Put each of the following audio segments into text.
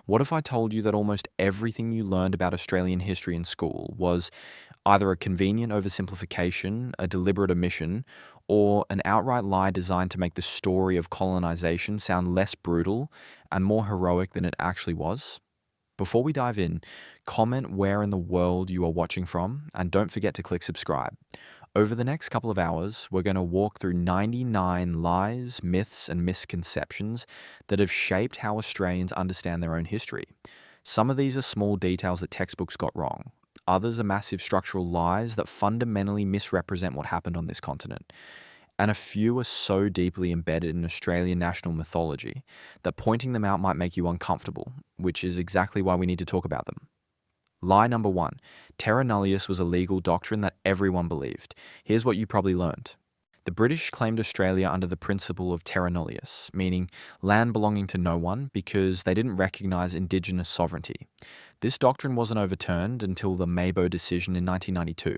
What if I told you that almost everything you learned about Australian history in school was either a convenient oversimplification, a deliberate omission, or an outright lie designed to make the story of colonisation sound less brutal and more heroic than it actually was? Before we dive in, comment where in the world you are watching from, and don't forget to click subscribe. Over the next couple of hours, we're going to walk through 99 lies, myths, and misconceptions that have shaped how Australians understand their own history. Some of these are small details that textbooks got wrong. Others are massive structural lies that fundamentally misrepresent what happened on this continent. And a few are so deeply embedded in Australian national mythology that pointing them out might make you uncomfortable, which is exactly why we need to talk about them. Lie number one, terra nullius was a legal doctrine that everyone believed. Here's what you probably learned. The British claimed Australia under the principle of terra nullius, meaning land belonging to no one because they didn't recognise Indigenous sovereignty. This doctrine wasn't overturned until the Mabo decision in 1992.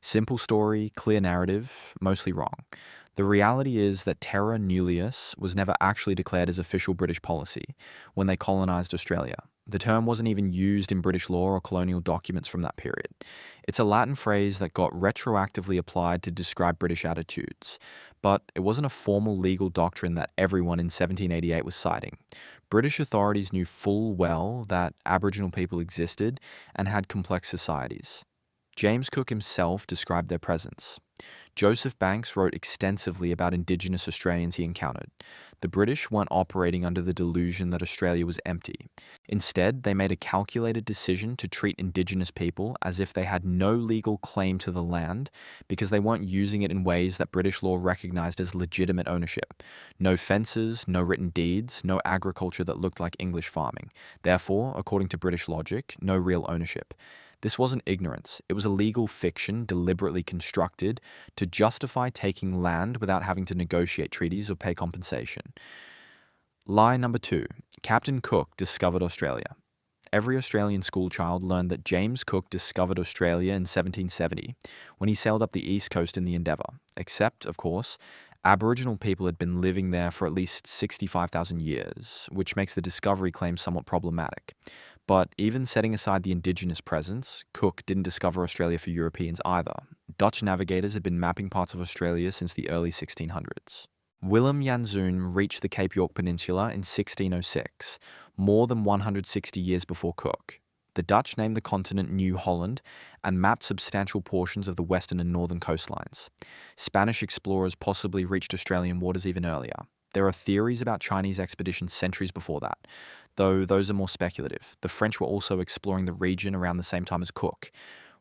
Simple story, clear narrative, mostly wrong. The reality is that terra nullius was never actually declared as official British policy when they colonised Australia. The term wasn't even used in British law or colonial documents from that period. It's a Latin phrase that got retroactively applied to describe British attitudes, but it wasn't a formal legal doctrine that everyone in 1788 was citing. British authorities knew full well that Aboriginal people existed and had complex societies. James Cook himself described their presence. Joseph Banks wrote extensively about Indigenous Australians he encountered. The British weren't operating under the delusion that Australia was empty. Instead, they made a calculated decision to treat Indigenous people as if they had no legal claim to the land because they weren't using it in ways that British law recognised as legitimate ownership. No fences, no written deeds, no agriculture that looked like English farming. Therefore, according to British logic, no real ownership. This wasn't ignorance, it was a legal fiction deliberately constructed to justify taking land without having to negotiate treaties or pay compensation. Lie number two, Captain Cook discovered Australia. Every Australian schoolchild learned that James Cook discovered Australia in 1770 when he sailed up the east coast in the Endeavour, except, of course, Aboriginal people had been living there for at least 65,000 years, which makes the discovery claim somewhat problematic. But even setting aside the Indigenous presence, Cook didn't discover Australia for Europeans either. Dutch navigators had been mapping parts of Australia since the early 1600s. Willem Janszoon reached the Cape York Peninsula in 1606, more than 160 years before Cook. The Dutch named the continent New Holland and mapped substantial portions of the western and northern coastlines. Spanish explorers possibly reached Australian waters even earlier. There are theories about Chinese expeditions centuries before that, though those are more speculative. The French were also exploring the region around the same time as Cook.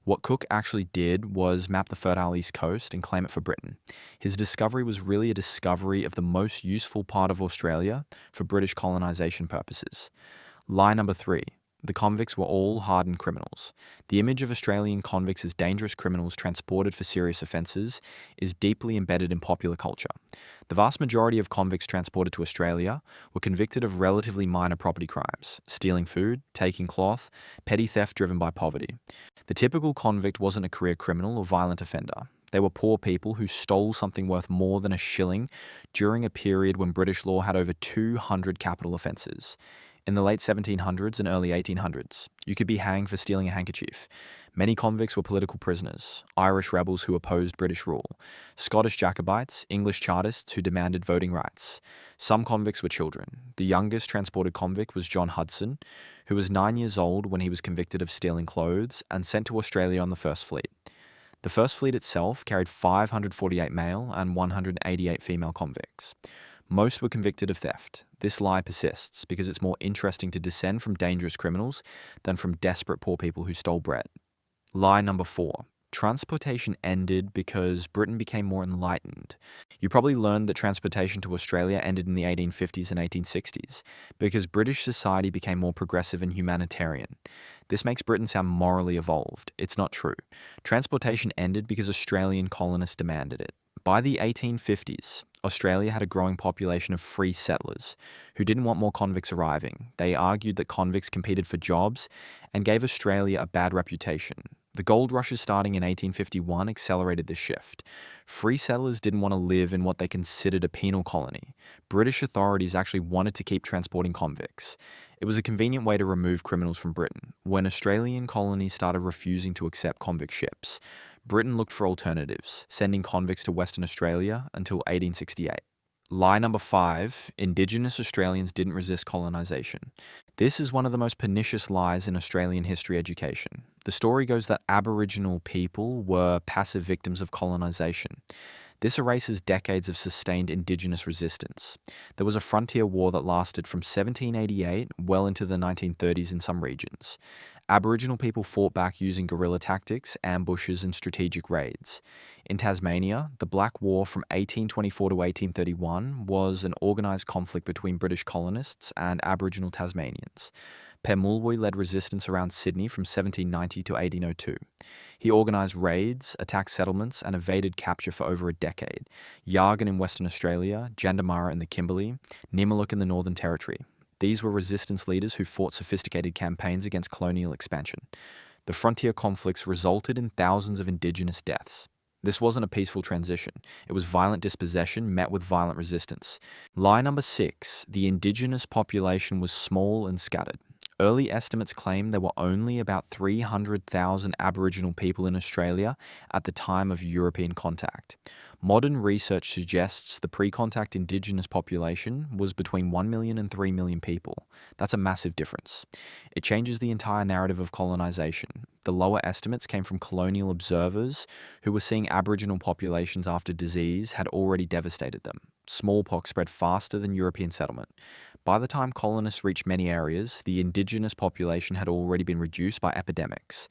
What Cook actually did was map the fertile east coast and claim it for Britain. His discovery was really a discovery of the most useful part of Australia for British colonisation purposes. Lie number three. The convicts were all hardened criminals. The image of Australian convicts as dangerous criminals transported for serious offences is deeply embedded in popular culture. The vast majority of convicts transported to Australia were convicted of relatively minor property crimes: stealing food, taking cloth, petty theft driven by poverty. The typical convict wasn't a career criminal or violent offender. They were poor people who stole something worth more than a shilling during a period when British law had over 200 capital offences. In the late 1700s and early 1800s, you could be hanged for stealing a handkerchief. Many convicts were political prisoners, Irish rebels who opposed British rule, Scottish Jacobites, English Chartists who demanded voting rights. Some convicts were children. The youngest transported convict was John Hudson, who was 9 years old when he was convicted of stealing clothes and sent to Australia on the First Fleet. The First Fleet itself carried 548 male and 188 female convicts. Most were convicted of theft. This lie persists because it's more interesting to descend from dangerous criminals than from desperate poor people who stole bread. Lie number four. Transportation ended because Britain became more enlightened. You probably learned that transportation to Australia ended in the 1850s and 1860s because British society became more progressive and humanitarian. This makes Britain sound morally evolved. It's not true. Transportation ended because Australian colonists demanded it. By the 1850s, Australia had a growing population of free settlers who didn't want more convicts arriving. They argued that convicts competed for jobs and gave Australia a bad reputation. The gold rushes starting in 1851 accelerated the shift. Free settlers didn't want to live in what they considered a penal colony. British authorities actually wanted to keep transporting convicts. It was a convenient way to remove criminals from Britain. When Australian colonies started refusing to accept convict ships, Britain looked for alternatives, sending convicts to Western Australia until 1868. Lie number 5, Indigenous Australians didn't resist colonisation. This is one of the most pernicious lies in Australian history education. The story goes that Aboriginal people were passive victims of colonisation. This erases decades of sustained Indigenous resistance. There was a frontier war that lasted from 1788 well into the 1930s in some regions. Aboriginal people fought back using guerrilla tactics, ambushes, and strategic raids. In Tasmania, the Black War from 1824 to 1831 was an organised conflict between British colonists and Aboriginal Tasmanians. Pemulwuy led resistance around Sydney from 1790 to 1802. He organised raids, attacked settlements, and evaded capture for over a decade. Yargan in Western Australia, Jandamara in the Kimberley, Nimaluk in the Northern Territory. These were resistance leaders who fought sophisticated campaigns against colonial expansion. The frontier conflicts resulted in thousands of Indigenous deaths. This wasn't a peaceful transition. It was violent dispossession met with violent resistance. Lie number 6, the Indigenous population was small and scattered. Early estimates claim there were only about 300,000 Aboriginal people in Australia at the time of European contact. Modern research suggests the pre-contact Indigenous population was between 1 million and 3 million people. That's a massive difference. It changes the entire narrative of colonisation. The lower estimates came from colonial observers who were seeing Aboriginal populations after disease had already devastated them. Smallpox spread faster than European settlement. By the time colonists reached many areas, the Indigenous population had already been reduced by epidemics.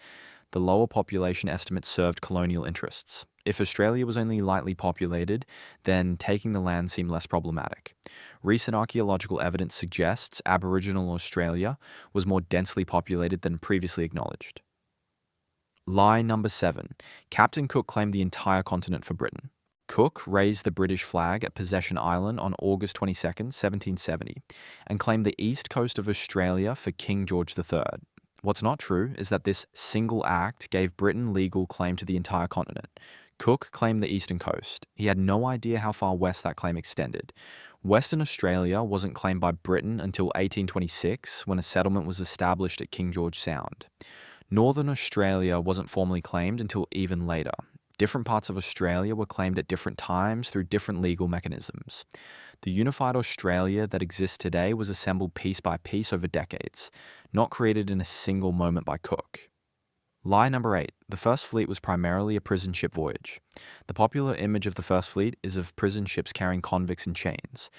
The lower population estimates served colonial interests. If Australia was only lightly populated, then taking the land seemed less problematic. Recent archaeological evidence suggests Aboriginal Australia was more densely populated than previously acknowledged. Lie number 7. Captain Cook claimed the entire continent for Britain. Cook raised the British flag at Possession Island on August 22, 1770, and claimed the east coast of Australia for King George III. What's not true is that this single act gave Britain legal claim to the entire continent. Cook claimed the eastern coast. He had no idea how far west that claim extended. Western Australia wasn't claimed by Britain until 1826, when a settlement was established at King George Sound. Northern Australia wasn't formally claimed until even later. Different parts of Australia were claimed at different times through different legal mechanisms. The unified Australia that exists today was assembled piece by piece over decades, not created in a single moment by Cook. Lie number 8. The First Fleet was primarily a prison ship voyage. The popular image of the First Fleet is of prison ships carrying convicts in chains.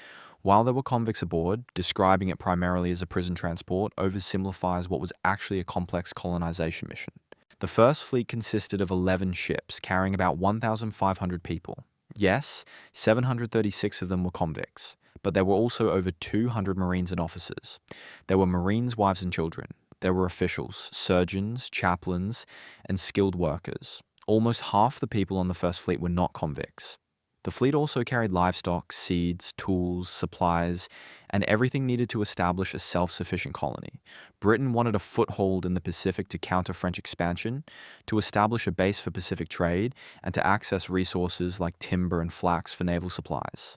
While there were convicts aboard, describing it primarily as a prison transport oversimplifies what was actually a complex colonisation mission. The First Fleet consisted of 11 ships carrying about 1,500 people. Yes, 736 of them were convicts, but there were also over 200 Marines and officers. There were Marines' wives and children. There were officials, surgeons, chaplains, and skilled workers. Almost half the people on the First Fleet were not convicts. The fleet also carried livestock, seeds, tools, supplies, and everything needed to establish a self-sufficient colony. Britain wanted a foothold in the Pacific to counter French expansion, to establish a base for Pacific trade, and to access resources like timber and flax for naval supplies.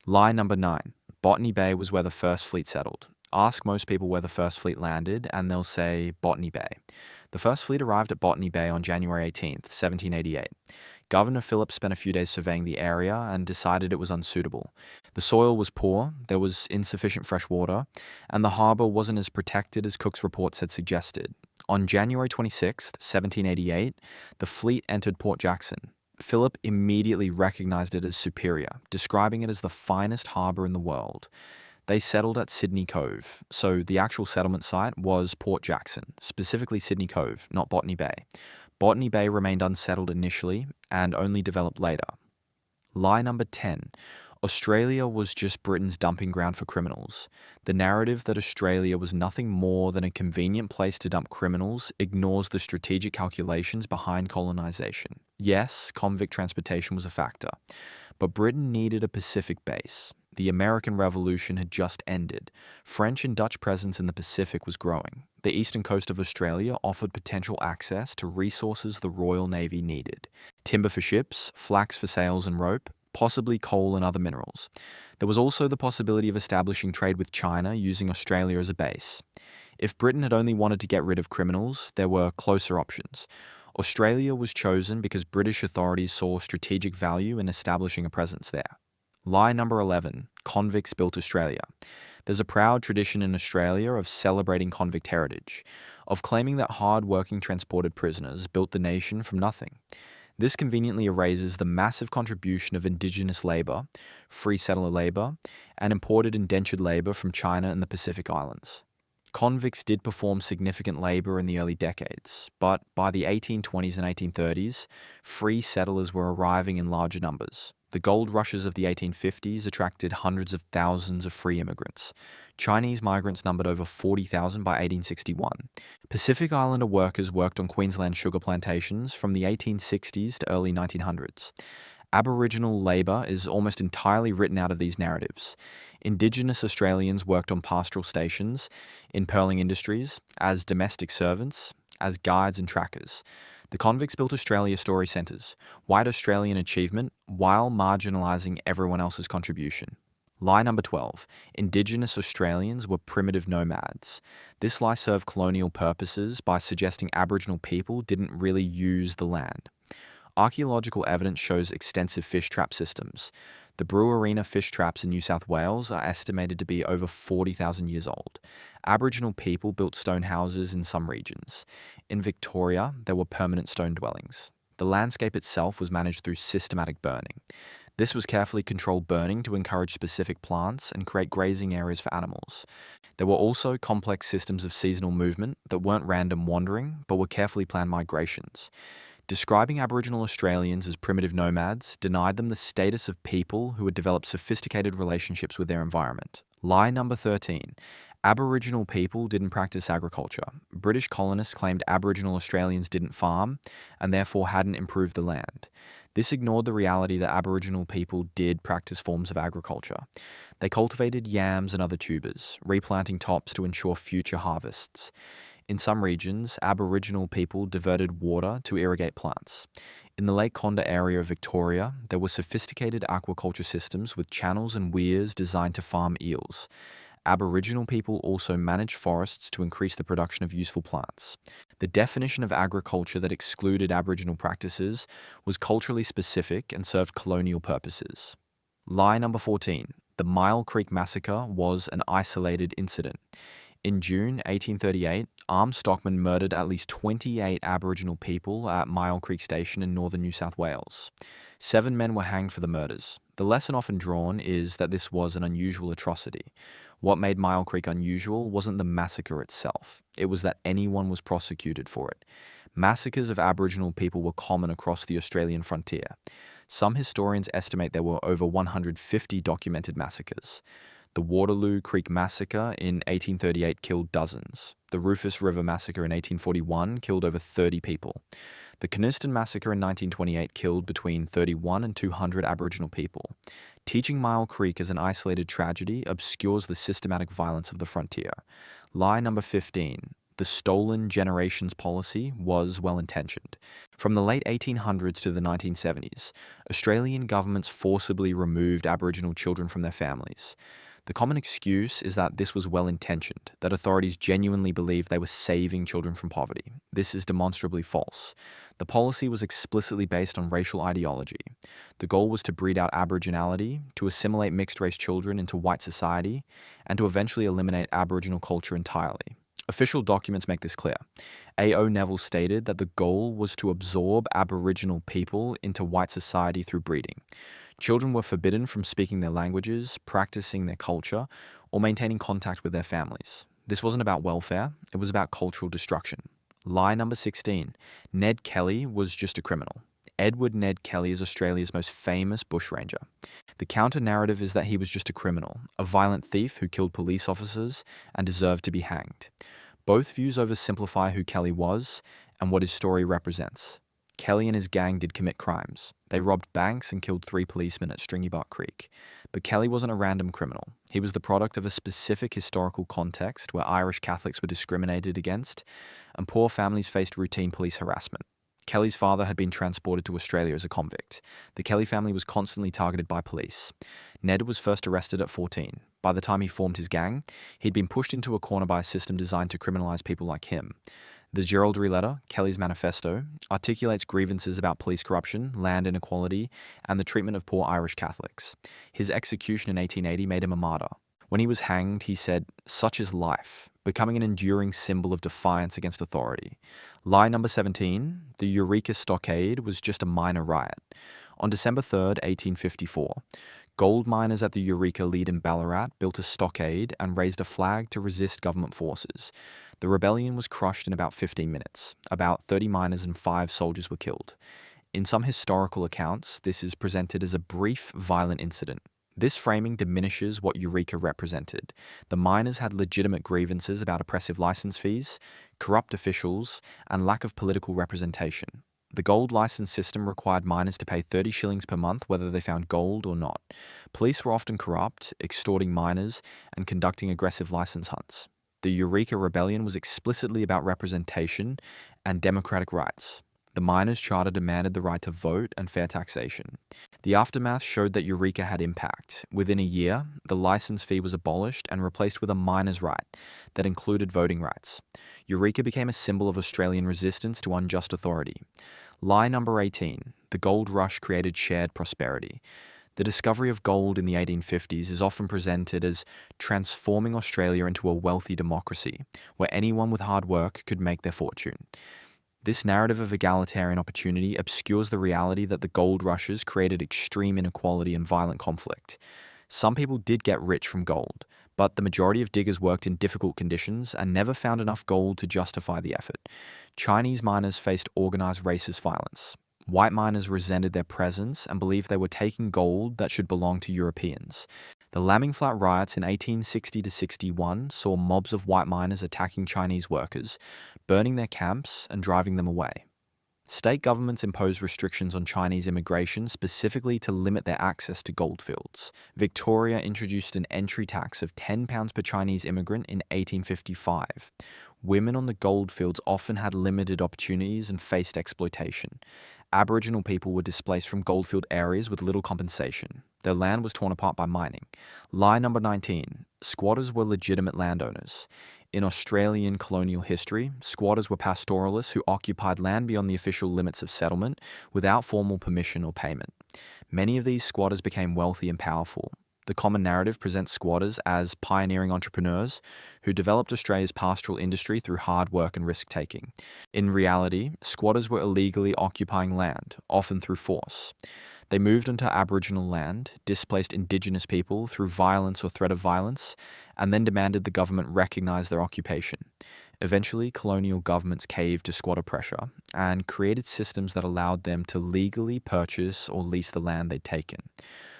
Lie number 9. Botany Bay was where the First Fleet settled. Ask most people where the First Fleet landed, and they'll say Botany Bay. The First Fleet arrived at Botany Bay on January 18, 1788. Governor Phillip spent a few days surveying the area and decided it was unsuitable. The soil was poor, there was insufficient fresh water, and the harbour wasn't as protected as Cook's reports had suggested. On January 26, 1788, the fleet entered Port Jackson. Phillip immediately recognised it as superior, describing it as the finest harbour in the world. They settled at Sydney Cove, so the actual settlement site was Port Jackson, specifically Sydney Cove, not Botany Bay. Botany Bay remained unsettled initially and only developed later. Lie number 10. Australia was just Britain's dumping ground for criminals. The narrative that Australia was nothing more than a convenient place to dump criminals ignores the strategic calculations behind colonisation. Yes, convict transportation was a factor, but Britain needed a Pacific base. The American Revolution had just ended. French and Dutch presence in the Pacific was growing. The eastern coast of Australia offered potential access to resources the Royal Navy needed: timber for ships, flax for sails and rope, possibly coal and other minerals. There was also the possibility of establishing trade with China using Australia as a base. If Britain had only wanted to get rid of criminals, there were closer options. Australia was chosen because British authorities saw strategic value in establishing a presence there. Lie number 11, convicts built Australia. There's a proud tradition in Australia of celebrating convict heritage, of claiming that hard-working transported prisoners built the nation from nothing. This conveniently erases the massive contribution of Indigenous labour, free settler labour, and imported indentured labour from China and the Pacific Islands. Convicts did perform significant labour in the early decades, but by the 1820s and 1830s, free settlers were arriving in larger numbers. The gold rushes of the 1850s attracted hundreds of thousands of free immigrants. Chinese migrants numbered over 40,000 by 1861. Pacific Islander workers worked on Queensland sugar plantations from the 1860s to early 1900s. Aboriginal labour is almost entirely written out of these narratives. Indigenous Australians worked on pastoral stations, in pearling industries, as domestic servants, as guides and trackers. The convicts built Australia story centres, white Australian achievement, while marginalising everyone else's contribution. Lie number 12. Indigenous Australians were primitive nomads. This lie served colonial purposes by suggesting Aboriginal people didn't really use the land. Archaeological evidence shows extensive fish trap systems. The Brewarina fish traps in New South Wales are estimated to be over 40,000 years old. Aboriginal people built stone houses in some regions. In Victoria, there were permanent stone dwellings. The landscape itself was managed through systematic burning. This was carefully controlled burning to encourage specific plants and create grazing areas for animals. There were also complex systems of seasonal movement that weren't random wandering, but were carefully planned migrations. Describing Aboriginal Australians as primitive nomads denied them the status of people who had developed sophisticated relationships with their environment. Lie number 13. Aboriginal people didn't practice agriculture. British colonists claimed Aboriginal Australians didn't farm and therefore hadn't improved the land. This ignored the reality that Aboriginal people did practice forms of agriculture. They cultivated yams and other tubers, replanting tops to ensure future harvests. In some regions, Aboriginal people diverted water to irrigate plants. In the Lake Condah area of Victoria, there were sophisticated aquaculture systems with channels and weirs designed to farm eels. Aboriginal people also managed forests to increase the production of useful plants. The definition of agriculture that excluded Aboriginal practices was culturally specific and served colonial purposes. Lie number 14. The Mile Creek Massacre was an isolated incident. In June 1838, armed stockmen murdered at least 28 Aboriginal people at Mile Creek Station in northern New South Wales. 7 men were hanged for the murders. The lesson often drawn is that this was an unusual atrocity. What made Mile Creek unusual wasn't the massacre itself. It was that anyone was prosecuted for it. Massacres of Aboriginal people were common across the Australian frontier. Some historians estimate there were over 150 documented massacres. The Waterloo Creek Massacre in 1838 killed dozens. The Rufus River Massacre in 1841 killed over 30 people. The Coniston Massacre in 1928 killed between 31 and 200 Aboriginal people. Teaching Mile Creek as an isolated tragedy obscures the systematic violence of the frontier. Lie number 15. The stolen generations policy was well-intentioned. From the late 1800s to the 1970s, Australian governments forcibly removed Aboriginal children from their families. The common excuse is that this was well-intentioned, that authorities genuinely believed they were saving children from poverty. This is demonstrably false. The policy was explicitly based on racial ideology. The goal was to breed out Aboriginality, to assimilate mixed-race children into white society, and to eventually eliminate Aboriginal culture entirely. Official documents make this clear. A.O. Neville stated that the goal was to absorb Aboriginal people into white society through breeding. Children were forbidden from speaking their languages, practicing their culture, or maintaining contact with their families. This wasn't about welfare, it was about cultural destruction. Lie number 16. Ned Kelly was just a criminal. Edward Ned Kelly is Australia's most famous bushranger. The counter-narrative is that he was just a criminal, a violent thief who killed police officers and deserved to be hanged. Both views oversimplify who Kelly was and what his story represents. Kelly and his gang did commit crimes. They robbed banks and killed 3 policemen at Stringybark Creek. But Kelly wasn't a random criminal. He was the product of a specific historical context where Irish Catholics were discriminated against and poor families faced routine police harassment. Kelly's father had been transported to Australia as a convict. The Kelly family was constantly targeted by police. Ned was first arrested at 14. By the time he formed his gang, he'd been pushed into a corner by a system designed to criminalize people like him. The Geraldry Letter, Kelly's manifesto, articulates grievances about police corruption, land inequality, and the treatment of poor Irish Catholics. His execution in 1880 made him a martyr. When he was hanged, he said, "Such is life," becoming an enduring symbol of defiance against authority. Lie number 17, the Eureka Stockade was just a minor riot. On December 3rd, 1854, gold miners at the Eureka Lead in Ballarat built a stockade and raised a flag to resist government forces. The rebellion was crushed in about 15 minutes. About 30 miners and 5 soldiers were killed. In some historical accounts, this is presented as a brief, violent incident. This framing diminishes what Eureka represented. The miners had legitimate grievances about oppressive license fees, corrupt officials, and lack of political representation. The gold license system required miners to pay 30 shillings per month whether they found gold or not. Police were often corrupt, extorting miners, and conducting aggressive license hunts. The Eureka Rebellion was explicitly about representation and democratic rights. The miners' charter demanded the right to vote and fair taxation. The aftermath showed that Eureka had impact. Within a year, the license fee was abolished and replaced with a miner's right that included voting rights. Eureka became a symbol of Australian resistance to unjust authority. Lie number 18, the gold rush created shared prosperity. The discovery of gold in the 1850s is often presented as transforming Australia into a wealthy democracy, where anyone with hard work could make their fortune. This narrative of egalitarian opportunity obscures the reality that the gold rushes created extreme inequality and violent conflict. Some people did get rich from gold, but the majority of diggers worked in difficult conditions and never found enough gold to justify the effort. Chinese miners faced organized racist violence. White miners resented their presence and believed they were taking gold that should belong to Europeans. The Lambing Flat riots in 1860 to 61 saw mobs of white miners attacking Chinese workers, burning their camps and driving them away. State governments imposed restrictions on Chinese immigration specifically to limit their access to goldfields. Victoria introduced an entry tax of £10 per Chinese immigrant in 1855. Women on the goldfields often had limited opportunities and faced exploitation. Aboriginal people were displaced from goldfield areas with little compensation. Their land was torn apart by mining. Lie number 19. Squatters were legitimate landowners. In Australian colonial history, squatters were pastoralists who occupied land beyond the official limits of settlement without formal permission or payment. Many of these squatters became wealthy and powerful. The common narrative presents squatters as pioneering entrepreneurs who developed Australia's pastoral industry through hard work and risk-taking. In reality, squatters were illegally occupying land, often through force. They moved onto Aboriginal land, displaced Indigenous people through violence or threat of violence, and then demanded the government recognise their occupation. Eventually, colonial governments caved to squatter pressure and created systems that allowed them to legally purchase or lease the land they'd taken.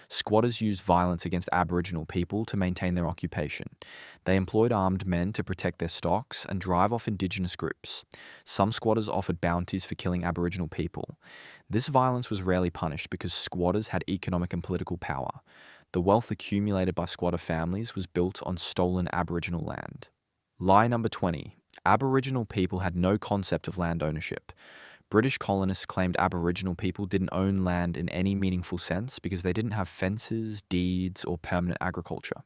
Squatters used violence against Aboriginal people to maintain their occupation. They employed armed men to protect their stocks and drive off Indigenous groups. Some squatters offered bounties for killing Aboriginal people. This violence was rarely punished because squatters had economic and political power. The wealth accumulated by squatter families was built on stolen Aboriginal land. Lie number 20. Aboriginal people had no concept of land ownership. British colonists claimed Aboriginal people didn't own land in any meaningful sense because they didn't have fences, deeds, or permanent agriculture.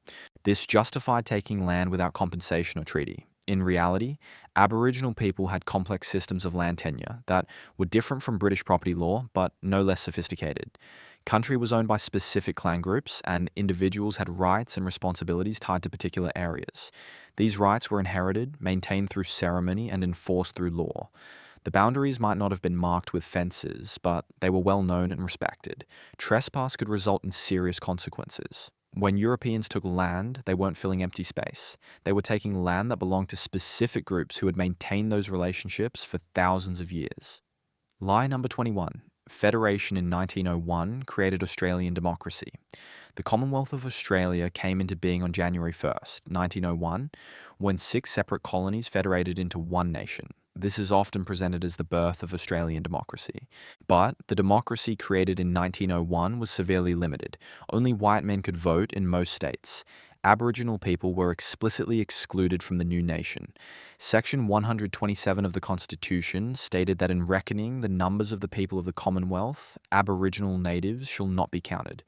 This justified taking land without compensation or treaty. In reality, Aboriginal people had complex systems of land tenure that were different from British property law, but no less sophisticated. Country was owned by specific clan groups, and individuals had rights and responsibilities tied to particular areas. These rights were inherited, maintained through ceremony, and enforced through law. The boundaries might not have been marked with fences, but they were well known and respected. Trespass could result in serious consequences. When Europeans took land, they weren't filling empty space. They were taking land that belonged to specific groups who had maintained those relationships for thousands of years. Lie number 21. Federation in 1901 created Australian democracy. The Commonwealth of Australia came into being on January 1st, 1901, when 6 separate colonies federated into one nation. This is often presented as the birth of Australian democracy. But the democracy created in 1901 was severely limited. Only white men could vote in most states. Aboriginal people were explicitly excluded from the new nation. Section 127 of the Constitution stated that in reckoning the numbers of the people of the Commonwealth, Aboriginal natives shall not be counted.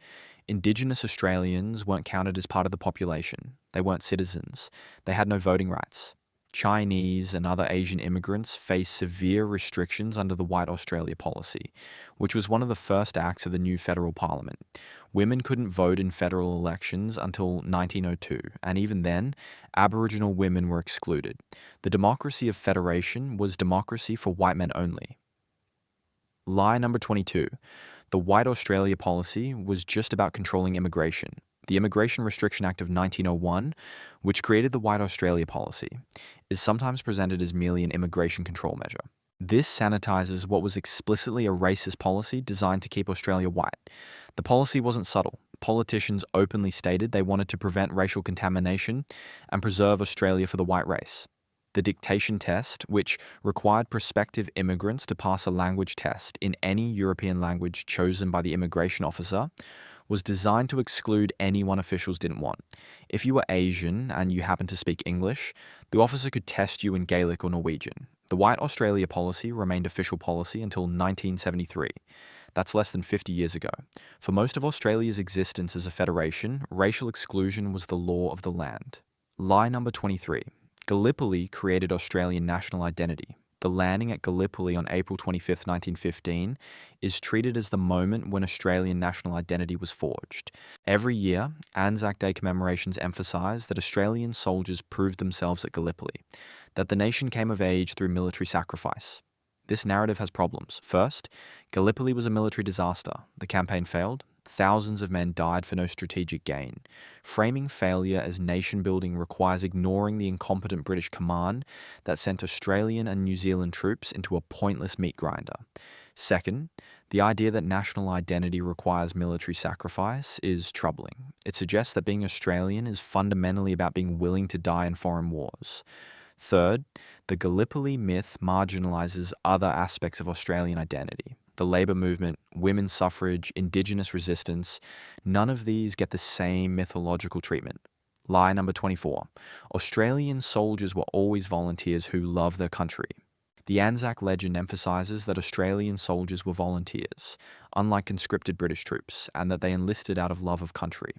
Indigenous Australians weren't counted as part of the population. They weren't citizens. They had no voting rights. Chinese and other Asian immigrants faced severe restrictions under the White Australia policy, which was one of the first acts of the new federal parliament. Women couldn't vote in federal elections until 1902, and even then, Aboriginal women were excluded. The democracy of federation was democracy for white men only. Lie number 22. The White Australia policy was just about controlling immigration. The Immigration Restriction Act of 1901, which created the White Australia policy, is sometimes presented as merely an immigration control measure. This sanitizes what was explicitly a racist policy designed to keep Australia white. The policy wasn't subtle. Politicians openly stated they wanted to prevent racial contamination and preserve Australia for the white race. The dictation test, which required prospective immigrants to pass a language test in any European language chosen by the immigration officer, was designed to exclude anyone officials didn't want. If you were Asian and you happened to speak English, the officer could test you in Gaelic or Norwegian. The White Australia policy remained official policy until 1973. That's less than 50 years ago. For most of Australia's existence as a federation, racial exclusion was the law of the land. Lie number 23. Gallipoli created Australian national identity. The landing at Gallipoli on April 25, 1915, is treated as the moment when Australian national identity was forged. Every year, ANZAC Day commemorations emphasise that Australian soldiers proved themselves at Gallipoli, that the nation came of age through military sacrifice. This narrative has problems. First, Gallipoli was a military disaster. The campaign failed. Thousands of men died for no strategic gain. Framing failure as nation-building requires ignoring the incompetent British command that sent Australian and New Zealand troops into a pointless meat grinder. Second, the idea that national identity requires military sacrifice is troubling. It suggests that being Australian is fundamentally about being willing to die in foreign wars. Third, the Gallipoli myth marginalises other aspects of Australian identity. The labour movement, women's suffrage, Indigenous resistance, none of these get the same mythological treatment. Lie number 24. Australian soldiers were always volunteers who love their country. The ANZAC legend emphasises that Australian soldiers were volunteers, unlike conscripted British troops, and that they enlisted out of love of country.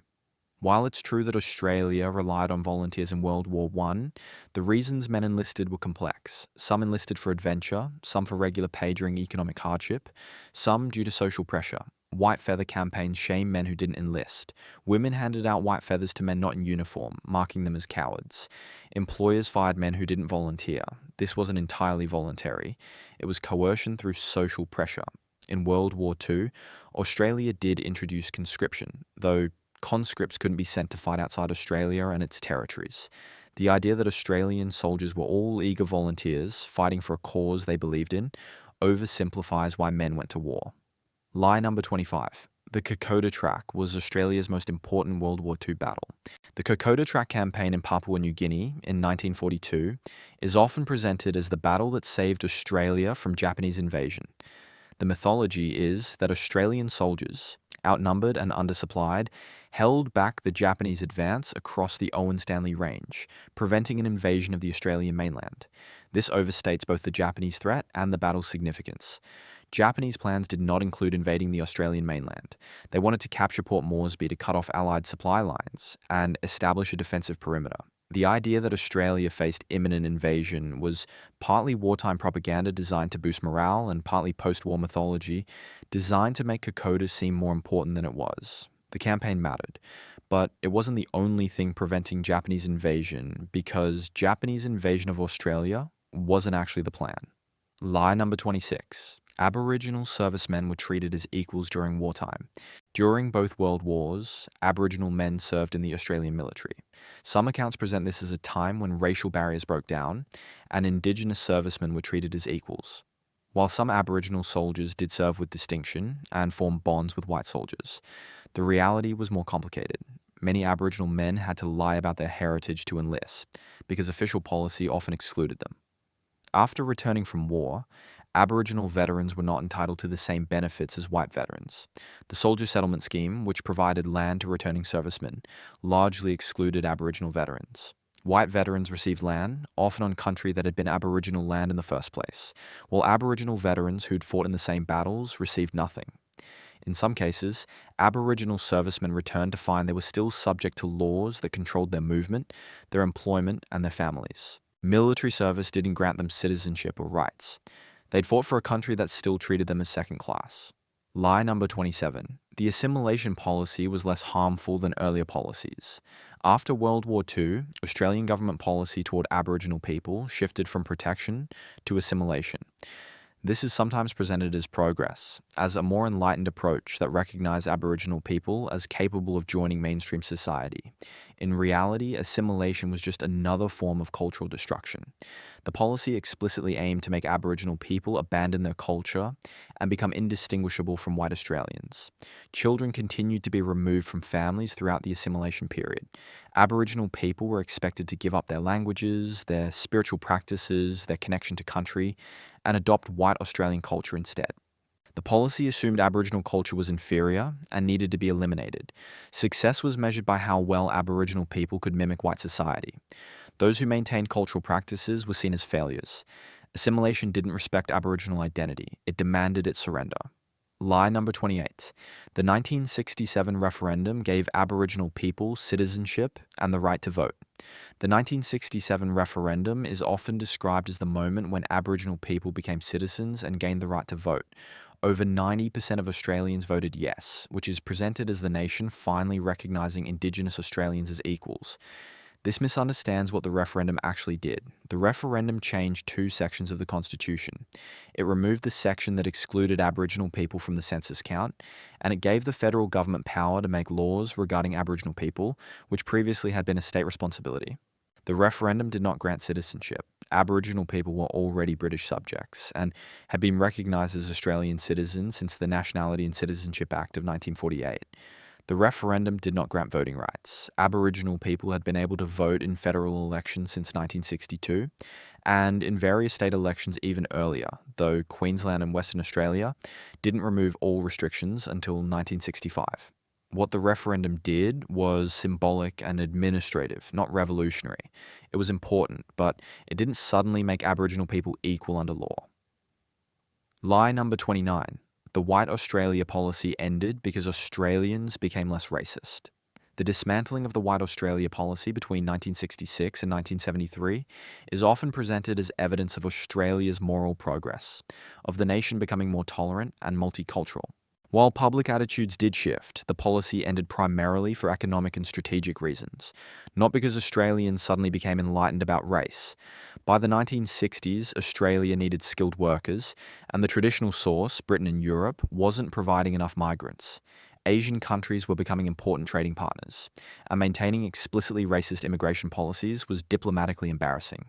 While it's true that Australia relied on volunteers in World War I, the reasons men enlisted were complex. Some enlisted for adventure, some for regular pay during economic hardship, some due to social pressure. White feather campaigns shamed men who didn't enlist. Women handed out white feathers to men not in uniform, marking them as cowards. Employers fired men who didn't volunteer. This wasn't entirely voluntary. It was coercion through social pressure. In World War II, Australia did introduce conscription, though conscripts couldn't be sent to fight outside Australia and its territories. The idea that Australian soldiers were all eager volunteers fighting for a cause they believed in oversimplifies why men went to war. Lie number 25. The Kokoda Track was Australia's most important World War II battle. The Kokoda Track campaign in Papua New Guinea in 1942 is often presented as the battle that saved Australia from Japanese invasion. The mythology is that Australian soldiers, outnumbered and undersupplied, held back the Japanese advance across the Owen Stanley Range, preventing an invasion of the Australian mainland. This overstates both the Japanese threat and the battle's significance. Japanese plans did not include invading the Australian mainland. They wanted to capture Port Moresby to cut off Allied supply lines and establish a defensive perimeter. The idea that Australia faced imminent invasion was partly wartime propaganda designed to boost morale and partly post-war mythology designed to make Kokoda seem more important than it was. The campaign mattered, but it wasn't the only thing preventing Japanese invasion because Japanese invasion of Australia wasn't actually the plan. Lie number 26. Aboriginal servicemen were treated as equals during wartime. During both World Wars, Aboriginal men served in the Australian military. Some accounts present this as a time when racial barriers broke down, and Indigenous servicemen were treated as equals. While some Aboriginal soldiers did serve with distinction and formed bonds with white soldiers, the reality was more complicated. Many Aboriginal men had to lie about their heritage to enlist, because official policy often excluded them. After returning from war, Aboriginal veterans were not entitled to the same benefits as white veterans. The soldier settlement scheme, which provided land to returning servicemen, largely excluded Aboriginal veterans. White veterans received land, often on country that had been Aboriginal land in the first place, while Aboriginal veterans who'd fought in the same battles received nothing. In some cases, Aboriginal servicemen returned to find they were still subject to laws that controlled their movement, their employment, and their families. Military service didn't grant them citizenship or rights. They'd fought for a country that still treated them as second class. Lie number 27. The assimilation policy was less harmful than earlier policies. After World War II, Australian government policy toward Aboriginal people shifted from protection to assimilation. This is sometimes presented as progress, as a more enlightened approach that recognized Aboriginal people as capable of joining mainstream society. In reality, assimilation was just another form of cultural destruction. The policy explicitly aimed to make Aboriginal people abandon their culture and become indistinguishable from white Australians. Children continued to be removed from families throughout the assimilation period. Aboriginal people were expected to give up their languages, their spiritual practices, their connection to country, and adopt white Australian culture instead. The policy assumed Aboriginal culture was inferior and needed to be eliminated. Success was measured by how well Aboriginal people could mimic white society. Those who maintained cultural practices were seen as failures. Assimilation didn't respect Aboriginal identity, it demanded its surrender. Lie number 28. The 1967 referendum gave Aboriginal people citizenship and the right to vote. The 1967 referendum is often described as the moment when Aboriginal people became citizens and gained the right to vote. Over 90% of Australians voted yes, which is presented as the nation finally recognising Indigenous Australians as equals. This misunderstands what the referendum actually did. The referendum changed two sections of the Constitution. It removed the section that excluded Aboriginal people from the census count, and it gave the federal government power to make laws regarding Aboriginal people, which previously had been a state responsibility. The referendum did not grant citizenship. Aboriginal people were already British subjects and had been recognised as Australian citizens since the Nationality and Citizenship Act of 1948. The referendum did not grant voting rights. Aboriginal people had been able to vote in federal elections since 1962, and in various state elections even earlier, though Queensland and Western Australia didn't remove all restrictions until 1965. What the referendum did was symbolic and administrative, not revolutionary. It was important, but it didn't suddenly make Aboriginal people equal under law. Lie number 29. The White Australia policy ended because Australians became less racist. The dismantling of the White Australia policy between 1966 and 1973 is often presented as evidence of Australia's moral progress, of the nation becoming more tolerant and multicultural. While public attitudes did shift, the policy ended primarily for economic and strategic reasons, not because Australians suddenly became enlightened about race. By the 1960s, Australia needed skilled workers, and the traditional source, Britain and Europe, wasn't providing enough migrants. Asian countries were becoming important trading partners, and maintaining explicitly racist immigration policies was diplomatically embarrassing.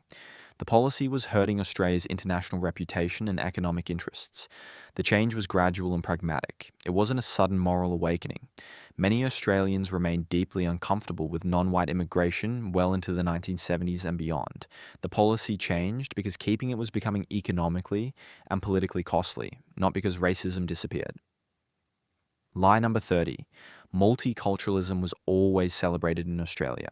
The policy was hurting Australia's international reputation and economic interests. The change was gradual and pragmatic. It wasn't a sudden moral awakening. Many Australians remained deeply uncomfortable with non-white immigration well into the 1970s and beyond. The policy changed because keeping it was becoming economically and politically costly, not because racism disappeared. Lie number 30. Multiculturalism was always celebrated in Australia.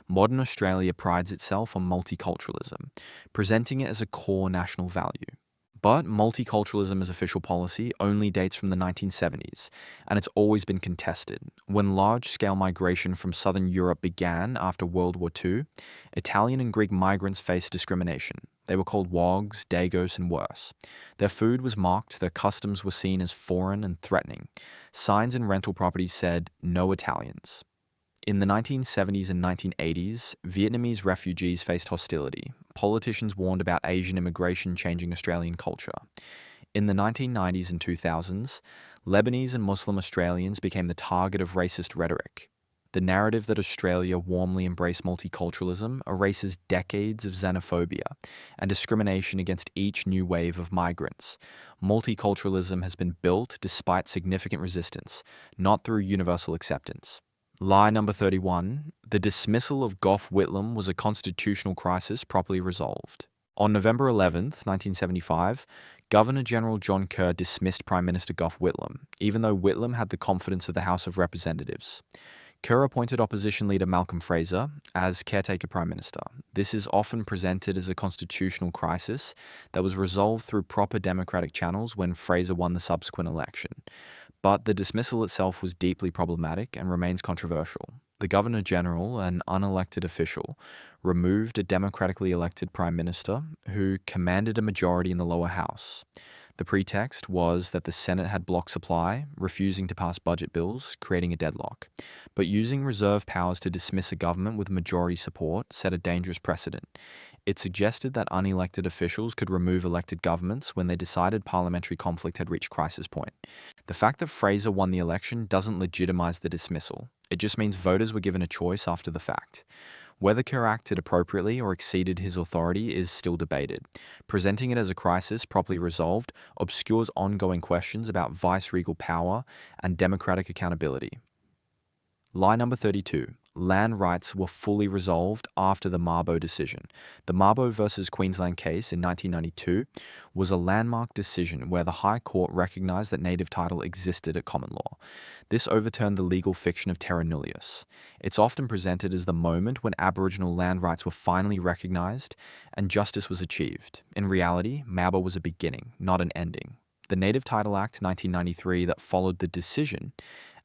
Modern Australia prides itself on multiculturalism, presenting it as a core national value. But multiculturalism as official policy only dates from the 1970s, and it's always been contested. When large-scale migration from southern Europe began after World War II, Italian and Greek migrants faced discrimination. They were called wogs, dagos, and worse. Their food was mocked, their customs were seen as foreign and threatening. Signs in rental properties said, "No Italians." In the 1970s and 1980s, Vietnamese refugees faced hostility. Politicians warned about Asian immigration changing Australian culture. In the 1990s and 2000s, Lebanese and Muslim Australians became the target of racist rhetoric. The narrative that Australia warmly embraced multiculturalism erases decades of xenophobia and discrimination against each new wave of migrants. Multiculturalism has been built despite significant resistance, not through universal acceptance. Lie number 31. The dismissal of Gough Whitlam was a constitutional crisis properly resolved. On November 11th, 1975, Governor General John Kerr dismissed Prime Minister Gough Whitlam, even though Whitlam had the confidence of the House of Representatives. Kerr appointed opposition leader Malcolm Fraser as caretaker prime minister. This is often presented as a constitutional crisis that was resolved through proper democratic channels when Fraser won the subsequent election. But the dismissal itself was deeply problematic and remains controversial. The Governor General, an unelected official, removed a democratically elected prime minister who commanded a majority in the lower house. The pretext was that the Senate had blocked supply, refusing to pass budget bills, creating a deadlock. But using reserve powers to dismiss a government with majority support set a dangerous precedent. It suggested that unelected officials could remove elected governments when they decided parliamentary conflict had reached crisis point. The fact that Fraser won the election doesn't legitimize the dismissal. It just means voters were given a choice after the fact. Whether Kerr acted appropriately or exceeded his authority is still debated. Presenting it as a crisis properly resolved obscures ongoing questions about vice-regal power and democratic accountability. Lie number 32. Land rights were fully resolved after the Mabo decision. The Mabo versus Queensland case in 1992 was a landmark decision where the High Court recognised that native title existed at common law. This overturned the legal fiction of terra nullius. It's often presented as the moment when Aboriginal land rights were finally recognised and justice was achieved. In reality, Mabo was a beginning, not an ending. The Native Title Act 1993 that followed the decision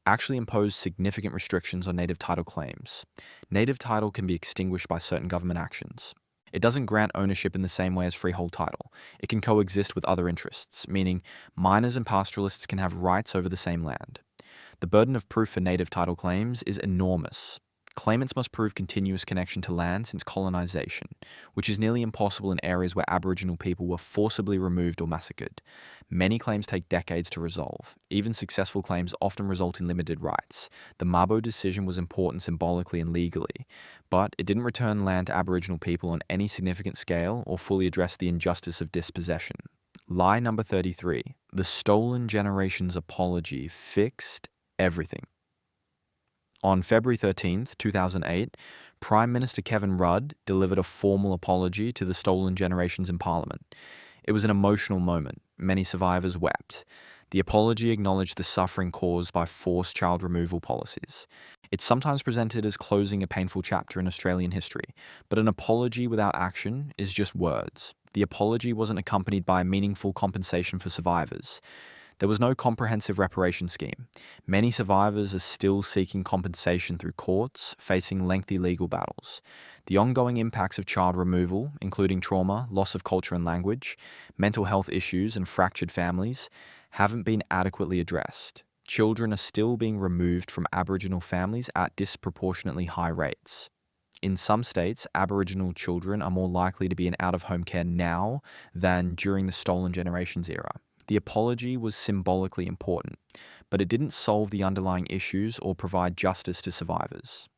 actually imposed significant restrictions on native title claims. Native title can be extinguished by certain government actions. It doesn't grant ownership in the same way as freehold title. It can coexist with other interests, meaning miners and pastoralists can have rights over the same land. The burden of proof for native title claims is enormous. Claimants must prove continuous connection to land since colonisation, which is nearly impossible in areas where Aboriginal people were forcibly removed or massacred. Many claims take decades to resolve. Even successful claims often result in limited rights. The Mabo decision was important symbolically and legally, but it didn't return land to Aboriginal people on any significant scale or fully address the injustice of dispossession. Lie number 33. The Stolen Generations apology fixed everything. On February 13, 2008, Prime Minister Kevin Rudd delivered a formal apology to the stolen generations in Parliament. It was an emotional moment. Many survivors wept. The apology acknowledged the suffering caused by forced child removal policies. It's sometimes presented as closing a painful chapter in Australian history, but an apology without action is just words. The apology wasn't accompanied by meaningful compensation for survivors. There was no comprehensive reparation scheme. Many survivors are still seeking compensation through courts, facing lengthy legal battles. The ongoing impacts of child removal, including trauma, loss of culture and language, mental health issues, and fractured families, haven't been adequately addressed. Children are still being removed from Aboriginal families at disproportionately high rates. In some states, Aboriginal children are more likely to be in out-of-home care now than during the Stolen Generations era. The apology was symbolically important, but it didn't solve the underlying issues or provide justice to survivors.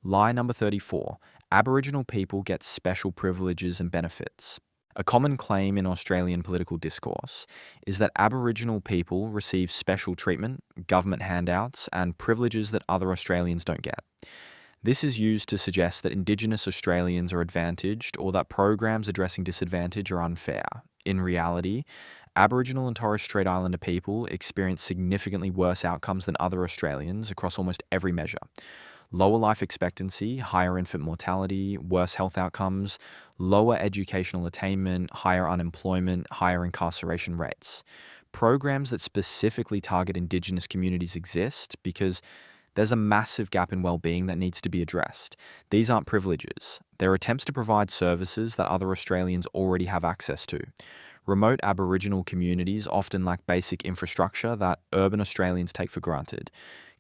Lie number 34. Aboriginal people get special privileges and benefits. A common claim in Australian political discourse is that Aboriginal people receive special treatment, government handouts, and privileges that other Australians don't get. This is used to suggest that Indigenous Australians are advantaged or that programs addressing disadvantage are unfair. In reality, Aboriginal and Torres Strait Islander people experience significantly worse outcomes than other Australians across almost every measure. Lower life expectancy, higher infant mortality, worse health outcomes, lower educational attainment, higher unemployment, higher incarceration rates. Programs that specifically target Indigenous communities exist because there's a massive gap in well-being that needs to be addressed. These aren't privileges. They're attempts to provide services that other Australians already have access to. Remote Aboriginal communities often lack basic infrastructure that urban Australians take for granted.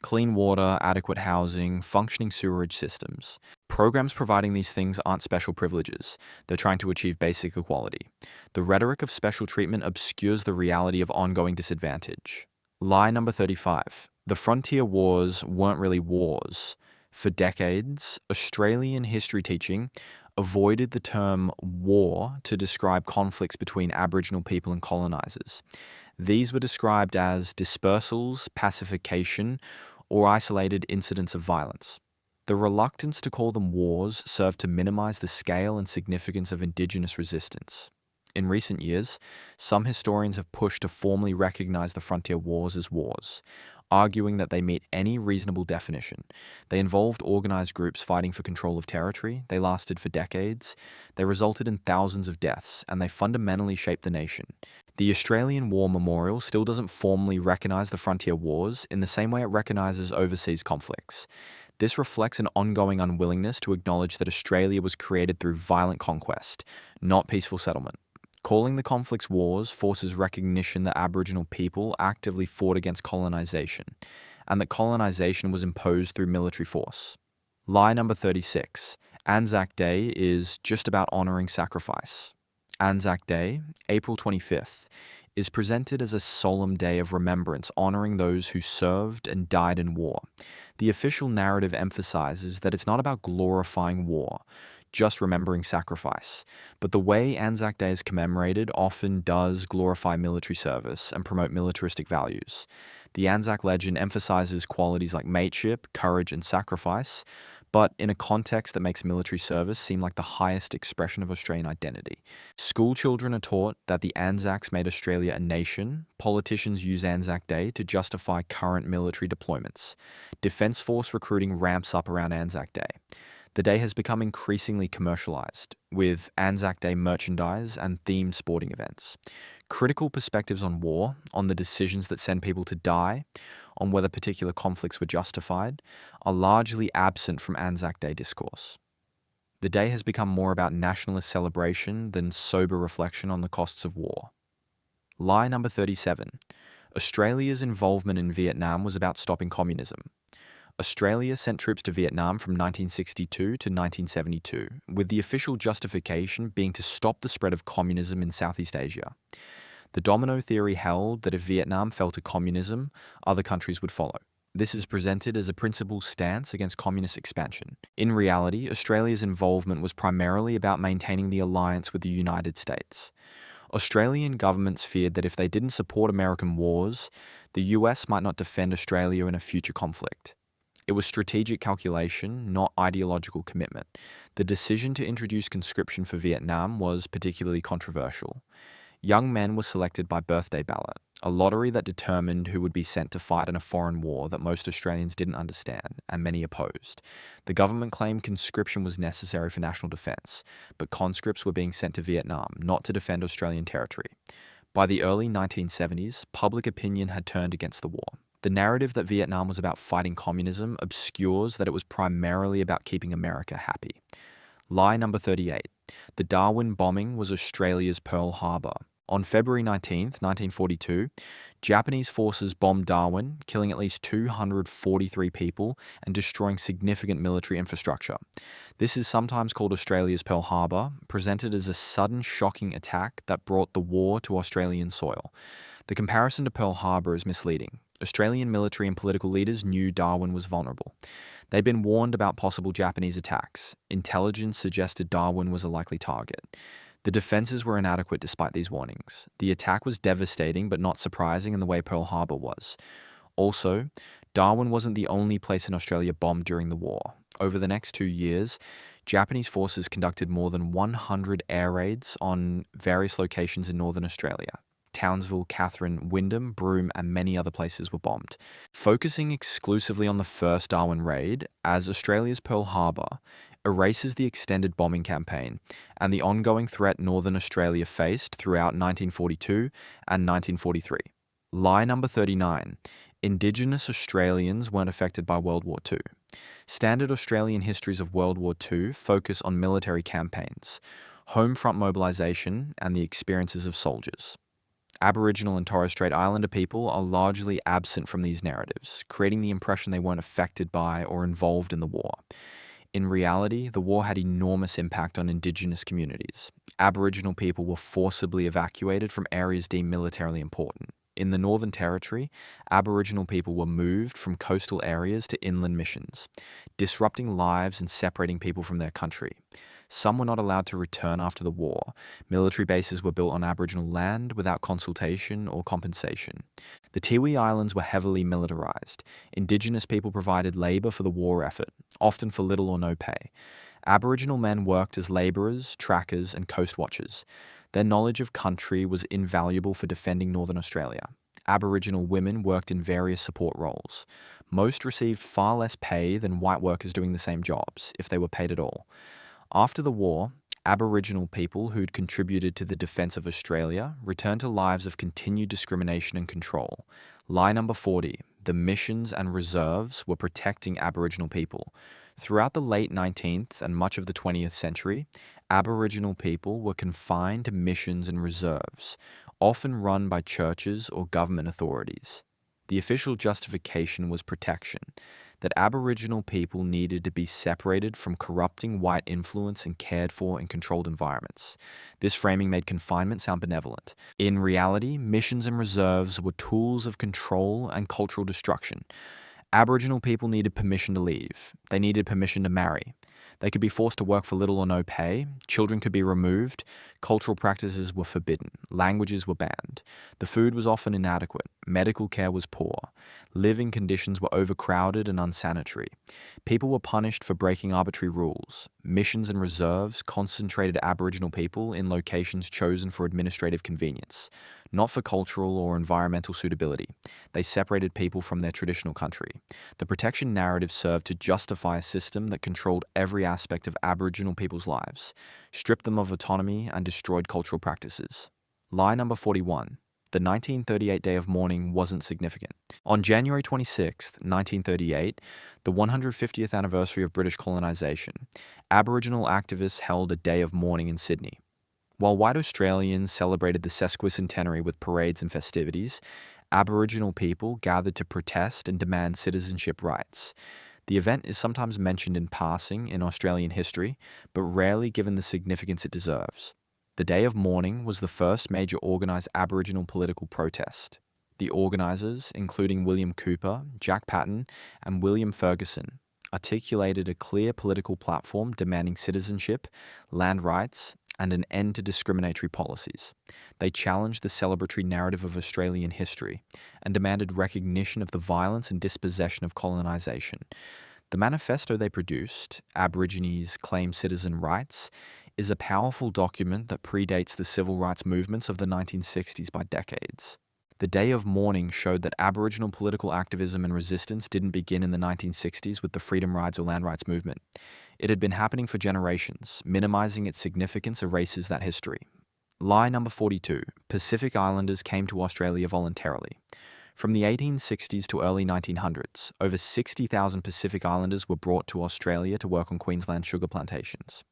Clean water, adequate housing, functioning sewerage systems. Programs providing these things aren't special privileges. They're trying to achieve basic equality. The rhetoric of special treatment obscures the reality of ongoing disadvantage. Lie number 35. The frontier wars weren't really wars. For decades, Australian history teaching avoided the term war to describe conflicts between Aboriginal people and colonisers. These were described as dispersals, pacification, or isolated incidents of violence. The reluctance to call them wars served to minimize the scale and significance of Indigenous resistance. In recent years, some historians have pushed to formally recognize the frontier wars as wars, arguing that they meet any reasonable definition. They involved organized groups fighting for control of territory, they lasted for decades, they resulted in thousands of deaths, and they fundamentally shaped the nation. The Australian War Memorial still doesn't formally recognize the frontier wars in the same way it recognizes overseas conflicts. This reflects an ongoing unwillingness to acknowledge that Australia was created through violent conquest, not peaceful settlement. Calling the conflicts wars forces recognition that Aboriginal people actively fought against colonisation, and that colonisation was imposed through military force. Lie number 36. ANZAC Day is just about honouring sacrifice. ANZAC Day, April 25th, is presented as a solemn day of remembrance honouring those who served and died in war. The official narrative emphasizes that it's not about glorifying war, just remembering sacrifice, but the way Anzac Day is commemorated often does glorify military service and promote militaristic values. The Anzac legend emphasizes qualities like mateship, courage, and sacrifice, but in a context that makes military service seem like the highest expression of Australian identity. School children are taught that the Anzacs made Australia a nation. Politicians use Anzac Day to justify current military deployments. Defence Force recruiting ramps up around Anzac Day. The day has become increasingly commercialised, with Anzac Day merchandise and themed sporting events. Critical perspectives on war, on the decisions that send people to die, on whether particular conflicts were justified, are largely absent from Anzac Day discourse. The day has become more about nationalist celebration than sober reflection on the costs of war. Lie number 37. Australia's involvement in Vietnam was about stopping communism. Australia sent troops to Vietnam from 1962 to 1972, with the official justification being to stop the spread of communism in Southeast Asia. The domino theory held that if Vietnam fell to communism, other countries would follow. This is presented as a principled stance against communist expansion. In reality, Australia's involvement was primarily about maintaining the alliance with the United States. Australian governments feared that if they didn't support American wars, the US might not defend Australia in a future conflict. It was strategic calculation, not ideological commitment. The decision to introduce conscription for Vietnam was particularly controversial. Young men were selected by birthday ballot, a lottery that determined who would be sent to fight in a foreign war that most Australians didn't understand, and many opposed. The government claimed conscription was necessary for national defence, but conscripts were being sent to Vietnam, not to defend Australian territory. By the early 1970s, public opinion had turned against the war. The narrative that Vietnam was about fighting communism obscures that it was primarily about keeping America happy. Lie number 38. The Darwin bombing was Australia's Pearl Harbor. On February 19, 1942, Japanese forces bombed Darwin, killing at least 243 people and destroying significant military infrastructure. This is sometimes called Australia's Pearl Harbor, presented as a sudden, shocking attack that brought the war to Australian soil. The comparison to Pearl Harbor is misleading. Australian military and political leaders knew Darwin was vulnerable. They'd been warned about possible Japanese attacks. Intelligence suggested Darwin was a likely target. The defenses were inadequate despite these warnings. The attack was devastating but not surprising in the way Pearl Harbor was. Also, Darwin wasn't the only place in Australia bombed during the war. Over the next 2 years, Japanese forces conducted more than 100 air raids on various locations in northern Australia. Townsville, Katherine, Wyndham, Broome, and many other places were bombed. Focusing exclusively on the first Darwin raid, as Australia's Pearl Harbor, erases the extended bombing campaign and the ongoing threat Northern Australia faced throughout 1942 and 1943. Lie number 39. Indigenous Australians weren't affected by World War II. Standard Australian histories of World War II focus on military campaigns, home front mobilisation, and the experiences of soldiers. Aboriginal and Torres Strait Islander people are largely absent from these narratives, creating the impression they weren't affected by or involved in the war. In reality, the war had enormous impact on Indigenous communities. Aboriginal people were forcibly evacuated from areas deemed militarily important. In the Northern Territory, Aboriginal people were moved from coastal areas to inland missions, disrupting lives and separating people from their country. Some were not allowed to return after the war. Military bases were built on Aboriginal land without consultation or compensation. The Tiwi Islands were heavily militarized. Indigenous people provided labor for the war effort, often for little or no pay. Aboriginal men worked as laborers, trackers, and coast watchers. Their knowledge of country was invaluable for defending Northern Australia. Aboriginal women worked in various support roles. Most received far less pay than white workers doing the same jobs, if they were paid at all. After the war, Aboriginal people who'd contributed to the defence of Australia returned to lives of continued discrimination and control. Lie number 40. The missions and reserves were protecting Aboriginal people. Throughout the late 19th and much of the 20th century, Aboriginal people were confined to missions and reserves, often run by churches or government authorities. The official justification was protection, that Aboriginal people needed to be separated from corrupting white influence and cared for in controlled environments. This framing made confinement sound benevolent. In reality, missions and reserves were tools of control and cultural destruction. Aboriginal people needed permission to leave. They needed permission to marry. They could be forced to work for little or no pay. Children could be removed. Cultural practices were forbidden. Languages were banned. The food was often inadequate. Medical care was poor. Living conditions were overcrowded and unsanitary. People were punished for breaking arbitrary rules. Missions and reserves concentrated Aboriginal people in locations chosen for administrative convenience, not for cultural or environmental suitability. They separated people from their traditional country. The protection narrative served to justify a system that controlled every aspect of Aboriginal people's lives, stripped them of autonomy, and destroyed cultural practices. Lie number 41. The 1938 Day of Mourning wasn't significant. On January 26, 1938, the 150th anniversary of British colonisation, Aboriginal activists held a day of mourning in Sydney. While white Australians celebrated the sesquicentenary with parades and festivities, Aboriginal people gathered to protest and demand citizenship rights. The event is sometimes mentioned in passing in Australian history, but rarely given the significance it deserves. The Day of Mourning was the first major organised Aboriginal political protest. The organisers, including William Cooper, Jack Patton, and William Ferguson, articulated a clear political platform demanding citizenship, land rights, and an end to discriminatory policies. They challenged the celebratory narrative of Australian history and demanded recognition of the violence and dispossession of colonisation. The manifesto they produced, Aborigines Claim Citizen Rights, is a powerful document that predates the civil rights movements of the 1960s by decades. The Day of Mourning showed that Aboriginal political activism and resistance didn't begin in the 1960s with the freedom rides or land rights movement. It had been happening for generations. Minimizing its significance erases that history. Lie number 42. Pacific Islanders came to Australia voluntarily. From the 1860s to early 1900s, over 60,000 Pacific Islanders were brought to Australia to work on Queensland sugar plantations.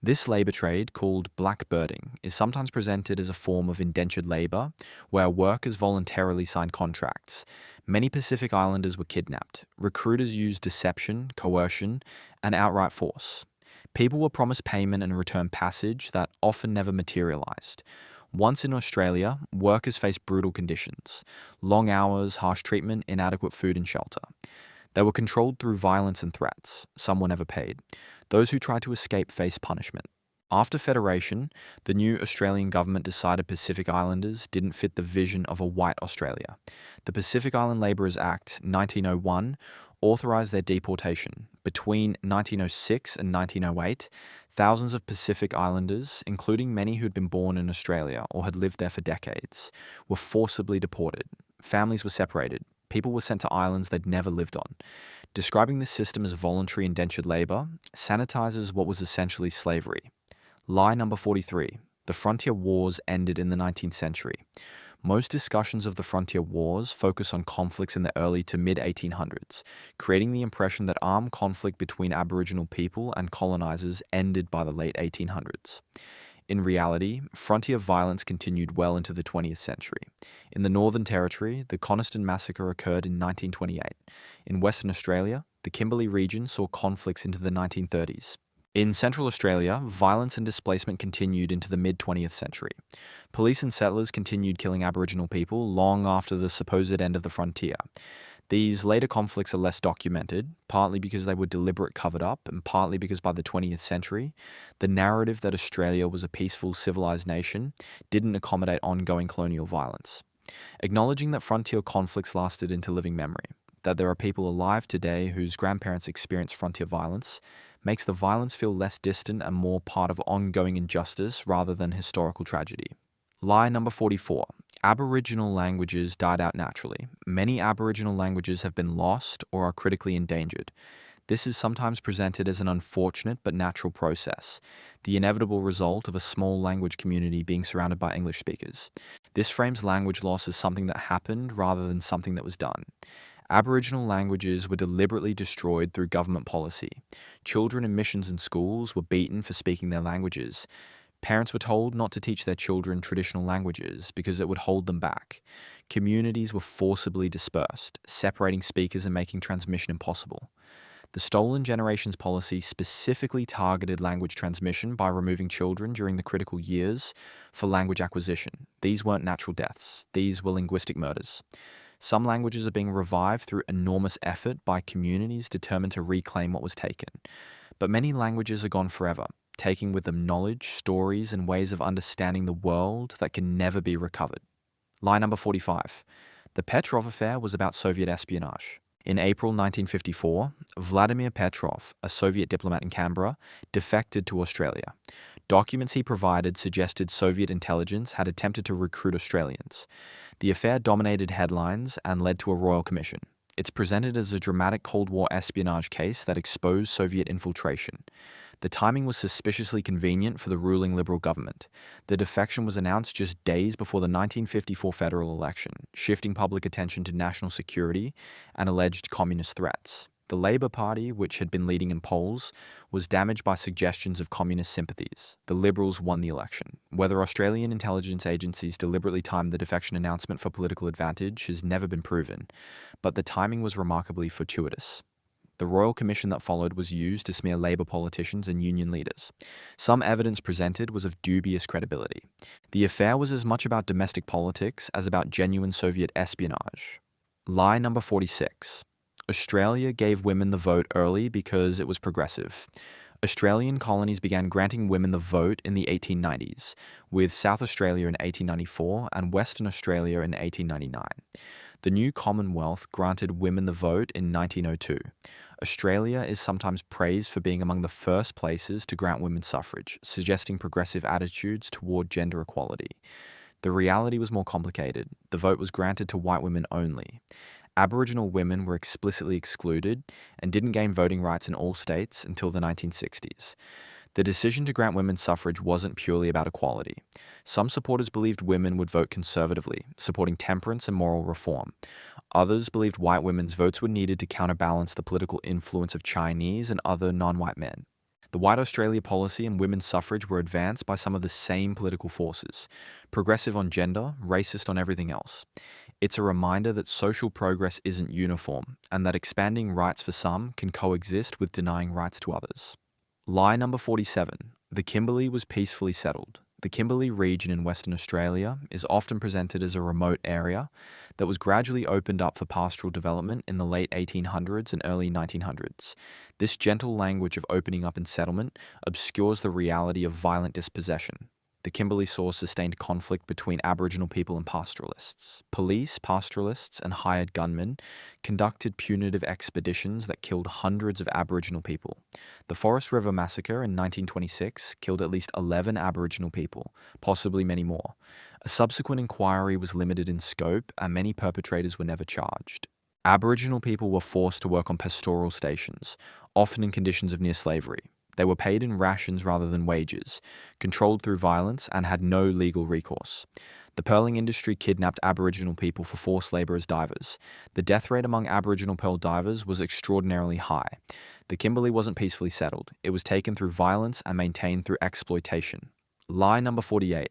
This labour trade, called blackbirding, is sometimes presented as a form of indentured labour, where workers voluntarily sign contracts. Many Pacific Islanders were kidnapped. Recruiters used deception, coercion, and outright force. People were promised payment and return passage that often never materialised. Once in Australia, workers faced brutal conditions: long hours, harsh treatment, inadequate food and shelter. They were controlled through violence and threats. Some were never paid. Those who tried to escape faced punishment. After Federation, the new Australian government decided Pacific Islanders didn't fit the vision of a white Australia. The Pacific Island Labourers Act 1901 authorised their deportation. Between 1906 and 1908, thousands of Pacific Islanders, including many who'd been born in Australia or had lived there for decades, were forcibly deported. Families were separated. People were sent to islands they'd never lived on. Describing this system as voluntary indentured labour sanitizes what was essentially slavery. Lie number 43. The frontier wars ended in the 19th century. Most discussions of the frontier wars focus on conflicts in the early to mid-1800s, creating the impression that armed conflict between Aboriginal people and colonisers ended by the late 1800s. In reality, frontier violence continued well into the 20th century. In the Northern Territory, the Coniston Massacre occurred in 1928. In Western Australia, the Kimberley region saw conflicts into the 1930s. In Central Australia, violence and displacement continued into the mid-20th century. Police and settlers continued killing Aboriginal people long after the supposed end of the frontier. These later conflicts are less documented, partly because they were deliberate covered up, and partly because by the 20th century, the narrative that Australia was a peaceful, civilised nation didn't accommodate ongoing colonial violence. Acknowledging that frontier conflicts lasted into living memory, that there are people alive today whose grandparents experienced frontier violence, makes the violence feel less distant and more part of ongoing injustice rather than historical tragedy. Lie number 44. Aboriginal languages died out naturally. Many Aboriginal languages have been lost or are critically endangered. This is sometimes presented as an unfortunate but natural process, the inevitable result of a small language community being surrounded by English speakers. This frames language loss as something that happened rather than something that was done. Aboriginal languages were deliberately destroyed through government policy. Children in missions and schools were beaten for speaking their languages. Parents were told not to teach their children traditional languages because it would hold them back. Communities were forcibly dispersed, separating speakers and making transmission impossible. The Stolen Generations policy specifically targeted language transmission by removing children during the critical years for language acquisition. These weren't natural deaths. These were linguistic murders. Some languages are being revived through enormous effort by communities determined to reclaim what was taken. But many languages are gone forever, taking with them knowledge, stories, and ways of understanding the world that can never be recovered. Lie number 45. The Petrov affair was about Soviet espionage. In April 1954, Vladimir Petrov, a Soviet diplomat in Canberra, defected to Australia. Documents he provided suggested Soviet intelligence had attempted to recruit Australians. The affair dominated headlines and led to a royal commission. It's presented as a dramatic Cold War espionage case that exposed Soviet infiltration. The timing was suspiciously convenient for the ruling Liberal government. The defection was announced just days before the 1954 federal election, shifting public attention to national security and alleged communist threats. The Labour Party, which had been leading in polls, was damaged by suggestions of communist sympathies. The Liberals won the election. Whether Australian intelligence agencies deliberately timed the defection announcement for political advantage has never been proven, but the timing was remarkably fortuitous. The royal commission that followed was used to smear Labour politicians and union leaders. Some evidence presented was of dubious credibility. The affair was as much about domestic politics as about genuine Soviet espionage. Lie number 46. Australia gave women the vote early because it was progressive. Australian colonies began granting women the vote in the 1890s, with South Australia in 1894 and Western Australia in 1899. The new Commonwealth granted women the vote in 1902. Australia is sometimes praised for being among the first places to grant women suffrage, suggesting progressive attitudes toward gender equality. The reality was more complicated. The vote was granted to white women only. Aboriginal women were explicitly excluded and didn't gain voting rights in all states until the 1960s. The decision to grant women suffrage wasn't purely about equality. Some supporters believed women would vote conservatively, supporting temperance and moral reform. Others believed white women's votes were needed to counterbalance the political influence of Chinese and other non-white men. The White Australia policy and women's suffrage were advanced by some of the same political forces, progressive on gender, racist on everything else. It's a reminder that social progress isn't uniform, and that expanding rights for some can coexist with denying rights to others. Lie number 47. The Kimberley was peacefully settled. The Kimberley region in Western Australia is often presented as a remote area that was gradually opened up for pastoral development in the late 1800s and early 1900s. This gentle language of opening up and settlement obscures the reality of violent dispossession. The Kimberley saw sustained conflict between Aboriginal people and pastoralists. Police, pastoralists, and hired gunmen conducted punitive expeditions that killed hundreds of Aboriginal people. The Forest River Massacre in 1926 killed at least 11 Aboriginal people, possibly many more. A subsequent inquiry was limited in scope, and many perpetrators were never charged. Aboriginal people were forced to work on pastoral stations, often in conditions of near slavery. They were paid in rations rather than wages, controlled through violence, and had no legal recourse. The pearling industry kidnapped Aboriginal people for forced labour as divers. The death rate among Aboriginal pearl divers was extraordinarily high. The Kimberley wasn't peacefully settled. It was taken through violence and maintained through exploitation. Lie number 48.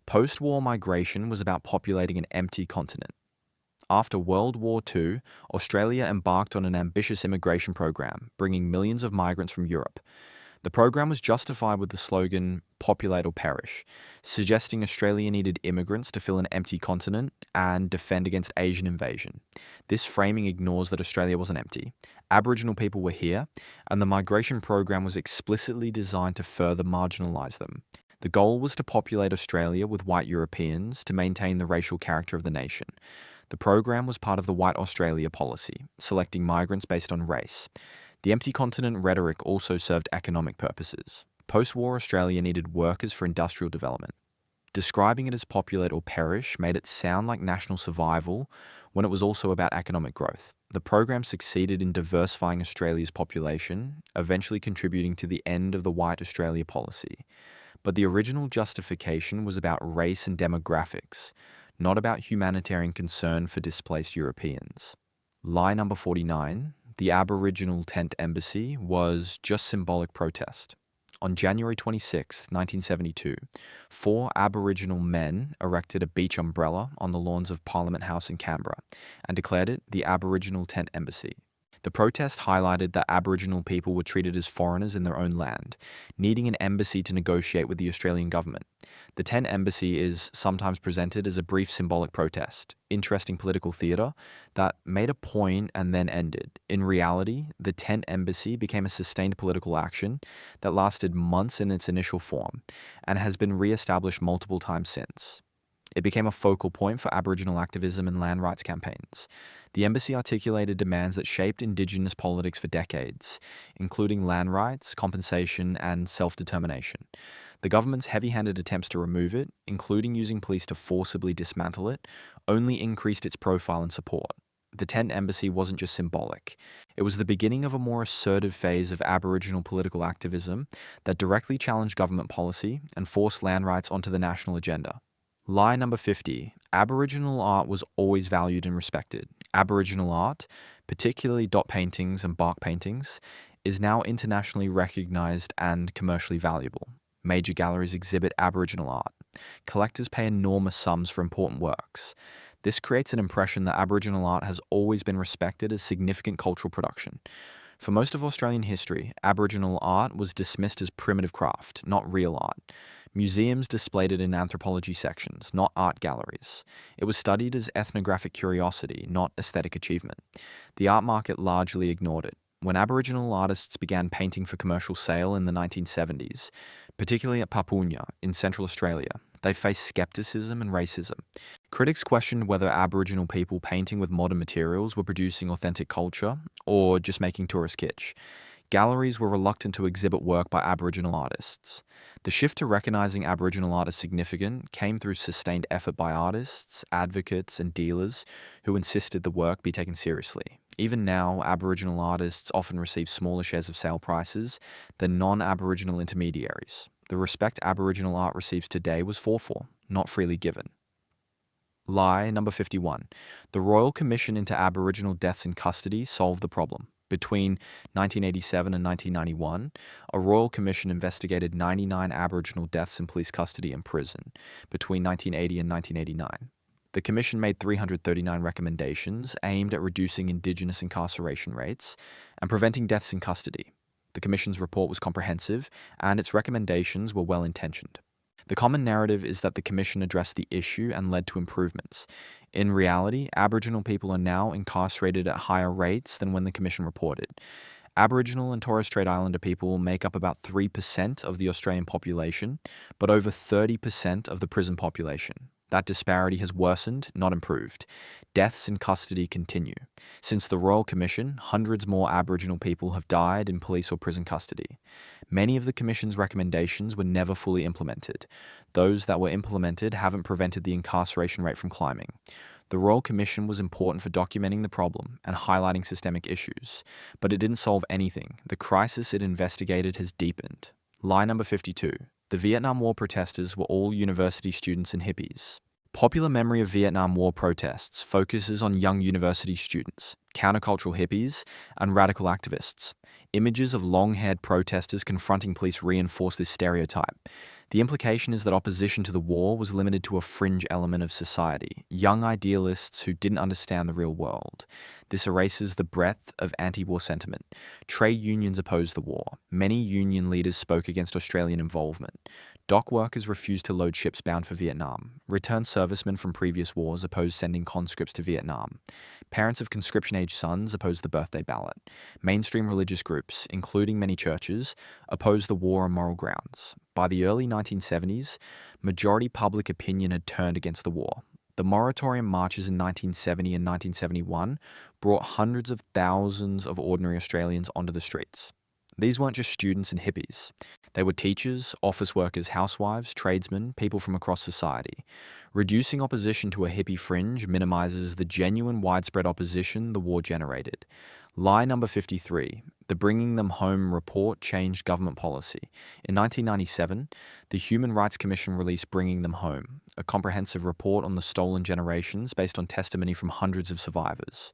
Post-war migration was about populating an empty continent. After World War II, Australia embarked on an ambitious immigration program, bringing millions of migrants from Europe. The program was justified with the slogan, "Populate or perish," suggesting Australia needed immigrants to fill an empty continent and defend against Asian invasion. This framing ignores that Australia wasn't empty. Aboriginal people were here, and the migration program was explicitly designed to further marginalise them. The goal was to populate Australia with white Europeans to maintain the racial character of the nation. The program was part of the White Australia policy, selecting migrants based on race. The empty continent rhetoric also served economic purposes. Post-war Australia needed workers for industrial development. Describing it as populate or perish made it sound like national survival when it was also about economic growth. The program succeeded in diversifying Australia's population, eventually contributing to the end of the White Australia policy. But the original justification was about race and demographics, not about humanitarian concern for displaced Europeans. Lie number 49, the Aboriginal Tent Embassy, was just symbolic protest. On January 26, 1972, 4 Aboriginal men erected a beach umbrella on the lawns of Parliament House in Canberra and declared it the Aboriginal Tent Embassy. The protest highlighted that Aboriginal people were treated as foreigners in their own land, needing an embassy to negotiate with the Australian government. The Tent Embassy is sometimes presented as a brief symbolic protest, interesting political theatre that made a point and then ended. In reality, the Tent Embassy became a sustained political action that lasted months in its initial form and has been re-established multiple times since. It became a focal point for Aboriginal activism and land rights campaigns. The embassy articulated demands that shaped Indigenous politics for decades, including land rights, compensation, and self-determination. The government's heavy-handed attempts to remove it, including using police to forcibly dismantle it, only increased its profile and support. The Tent Embassy wasn't just symbolic. It was the beginning of a more assertive phase of Aboriginal political activism that directly challenged government policy and forced land rights onto the national agenda. Lie number 50. Aboriginal art was always valued and respected. Aboriginal art, particularly dot paintings and bark paintings, is now internationally recognized and commercially valuable. Major galleries exhibit Aboriginal art. Collectors pay enormous sums for important works. This creates an impression that Aboriginal art has always been respected as significant cultural production. For most of Australian history, Aboriginal art was dismissed as primitive craft, not real art. Museums displayed it in anthropology sections, not art galleries. It was studied as ethnographic curiosity, not aesthetic achievement. The art market largely ignored it. When Aboriginal artists began painting for commercial sale in the 1970s, particularly at Papunya in Central Australia, they faced skepticism and racism. Critics questioned whether Aboriginal people painting with modern materials were producing authentic culture or just making tourist kitsch. Galleries were reluctant to exhibit work by Aboriginal artists. The shift to recognizing Aboriginal art as significant came through sustained effort by artists, advocates, and dealers who insisted the work be taken seriously. Even now, Aboriginal artists often receive smaller shares of sale prices than non-Aboriginal intermediaries. The respect Aboriginal art receives today was fought for, not freely given. Lie number 51. The Royal Commission into Aboriginal Deaths in Custody solved the problem. Between 1987 and 1991, a Royal Commission investigated 99 Aboriginal deaths in police custody and prison between 1980 and 1989. The Commission made 339 recommendations aimed at reducing Indigenous incarceration rates and preventing deaths in custody. The Commission's report was comprehensive, and its recommendations were well-intentioned. The common narrative is that the Commission addressed the issue and led to improvements. In reality, Aboriginal people are now incarcerated at higher rates than when the Commission reported. Aboriginal and Torres Strait Islander people make up about 3% of the Australian population, but over 30% of the prison population. That disparity has worsened, not improved. Deaths in custody continue. Since the Royal Commission, hundreds more Aboriginal people have died in police or prison custody. Many of the Commission's recommendations were never fully implemented. Those that were implemented haven't prevented the incarceration rate from climbing. The Royal Commission was important for documenting the problem and highlighting systemic issues, but it didn't solve anything. The crisis it investigated has deepened. Lie number 52. The Vietnam War protesters were all university students and hippies. Popular memory of Vietnam War protests focuses on young university students, countercultural hippies, and radical activists. Images of long-haired protesters confronting police reinforce this stereotype. The implication is that opposition to the war was limited to a fringe element of society, young idealists who didn't understand the real world. This erases the breadth of anti-war sentiment. Trade unions opposed the war. Many union leaders spoke against Australian involvement. Dock workers refused to load ships bound for Vietnam. Returned servicemen from previous wars opposed sending conscripts to Vietnam. Parents of conscription-age sons opposed the birthday ballot. Mainstream religious groups, including many churches, opposed the war on moral grounds. By the early 1970s, majority public opinion had turned against the war. The moratorium marches in 1970 and 1971 brought hundreds of thousands of ordinary Australians onto the streets. These weren't just students and hippies. They were teachers, office workers, housewives, tradesmen, people from across society. Reducing opposition to a hippie fringe minimizes the genuine widespread opposition the war generated. Lie number 53. The Bringing Them Home report changed government policy. In 1997, the Human Rights Commission released Bringing Them Home, a comprehensive report on the stolen generations based on testimony from hundreds of survivors.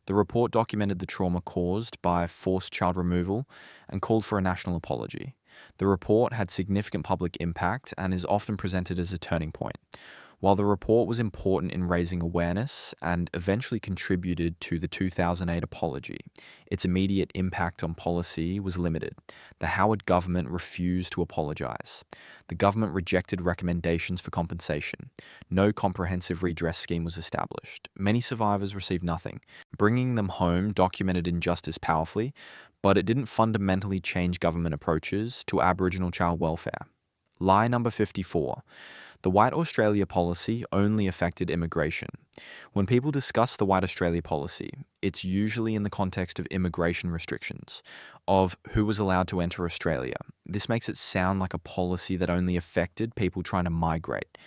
The report documented the trauma caused by forced child removal and called for a national apology. The report had significant public impact and is often presented as a turning point. While the report was important in raising awareness and eventually contributed to the 2008 apology, its immediate impact on policy was limited. The Howard government refused to apologize. The government rejected recommendations for compensation. No comprehensive redress scheme was established. Many survivors received nothing. Bringing Them Home documented injustice powerfully, but it didn't fundamentally change government approaches to Aboriginal child welfare. Lie number 54. The White Australia policy only affected immigration. When people discuss the White Australia policy, it's usually in the context of immigration restrictions, of who was allowed to enter Australia. This makes it sound like a policy that only affected people trying to migrate.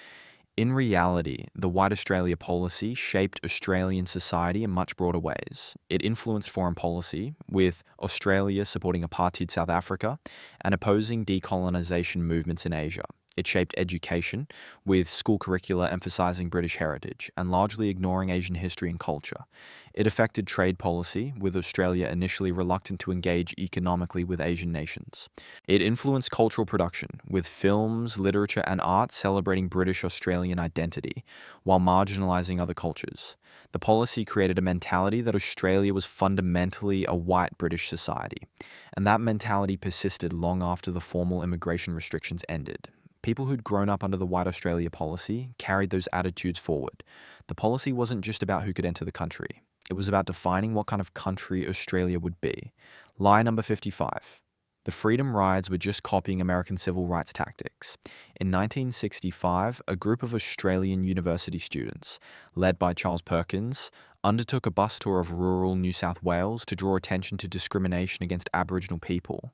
In reality, the White Australia policy shaped Australian society in much broader ways. It influenced foreign policy, with Australia supporting apartheid South Africa and opposing decolonisation movements in Asia. It shaped education, with school curricula emphasizing British heritage and largely ignoring Asian history and culture. It affected trade policy, with Australia initially reluctant to engage economically with Asian nations. It influenced cultural production, with films, literature, and art celebrating British Australian identity, while marginalizing other cultures. The policy created a mentality that Australia was fundamentally a white British society, and that mentality persisted long after the formal immigration restrictions ended. People who'd grown up under the White Australia policy carried those attitudes forward. The policy wasn't just about who could enter the country. It was about defining what kind of country Australia would be. Lie number 55. The Freedom Rides were just copying American civil rights tactics. In 1965, a group of Australian university students, led by Charles Perkins, undertook a bus tour of rural New South Wales to draw attention to discrimination against Aboriginal people.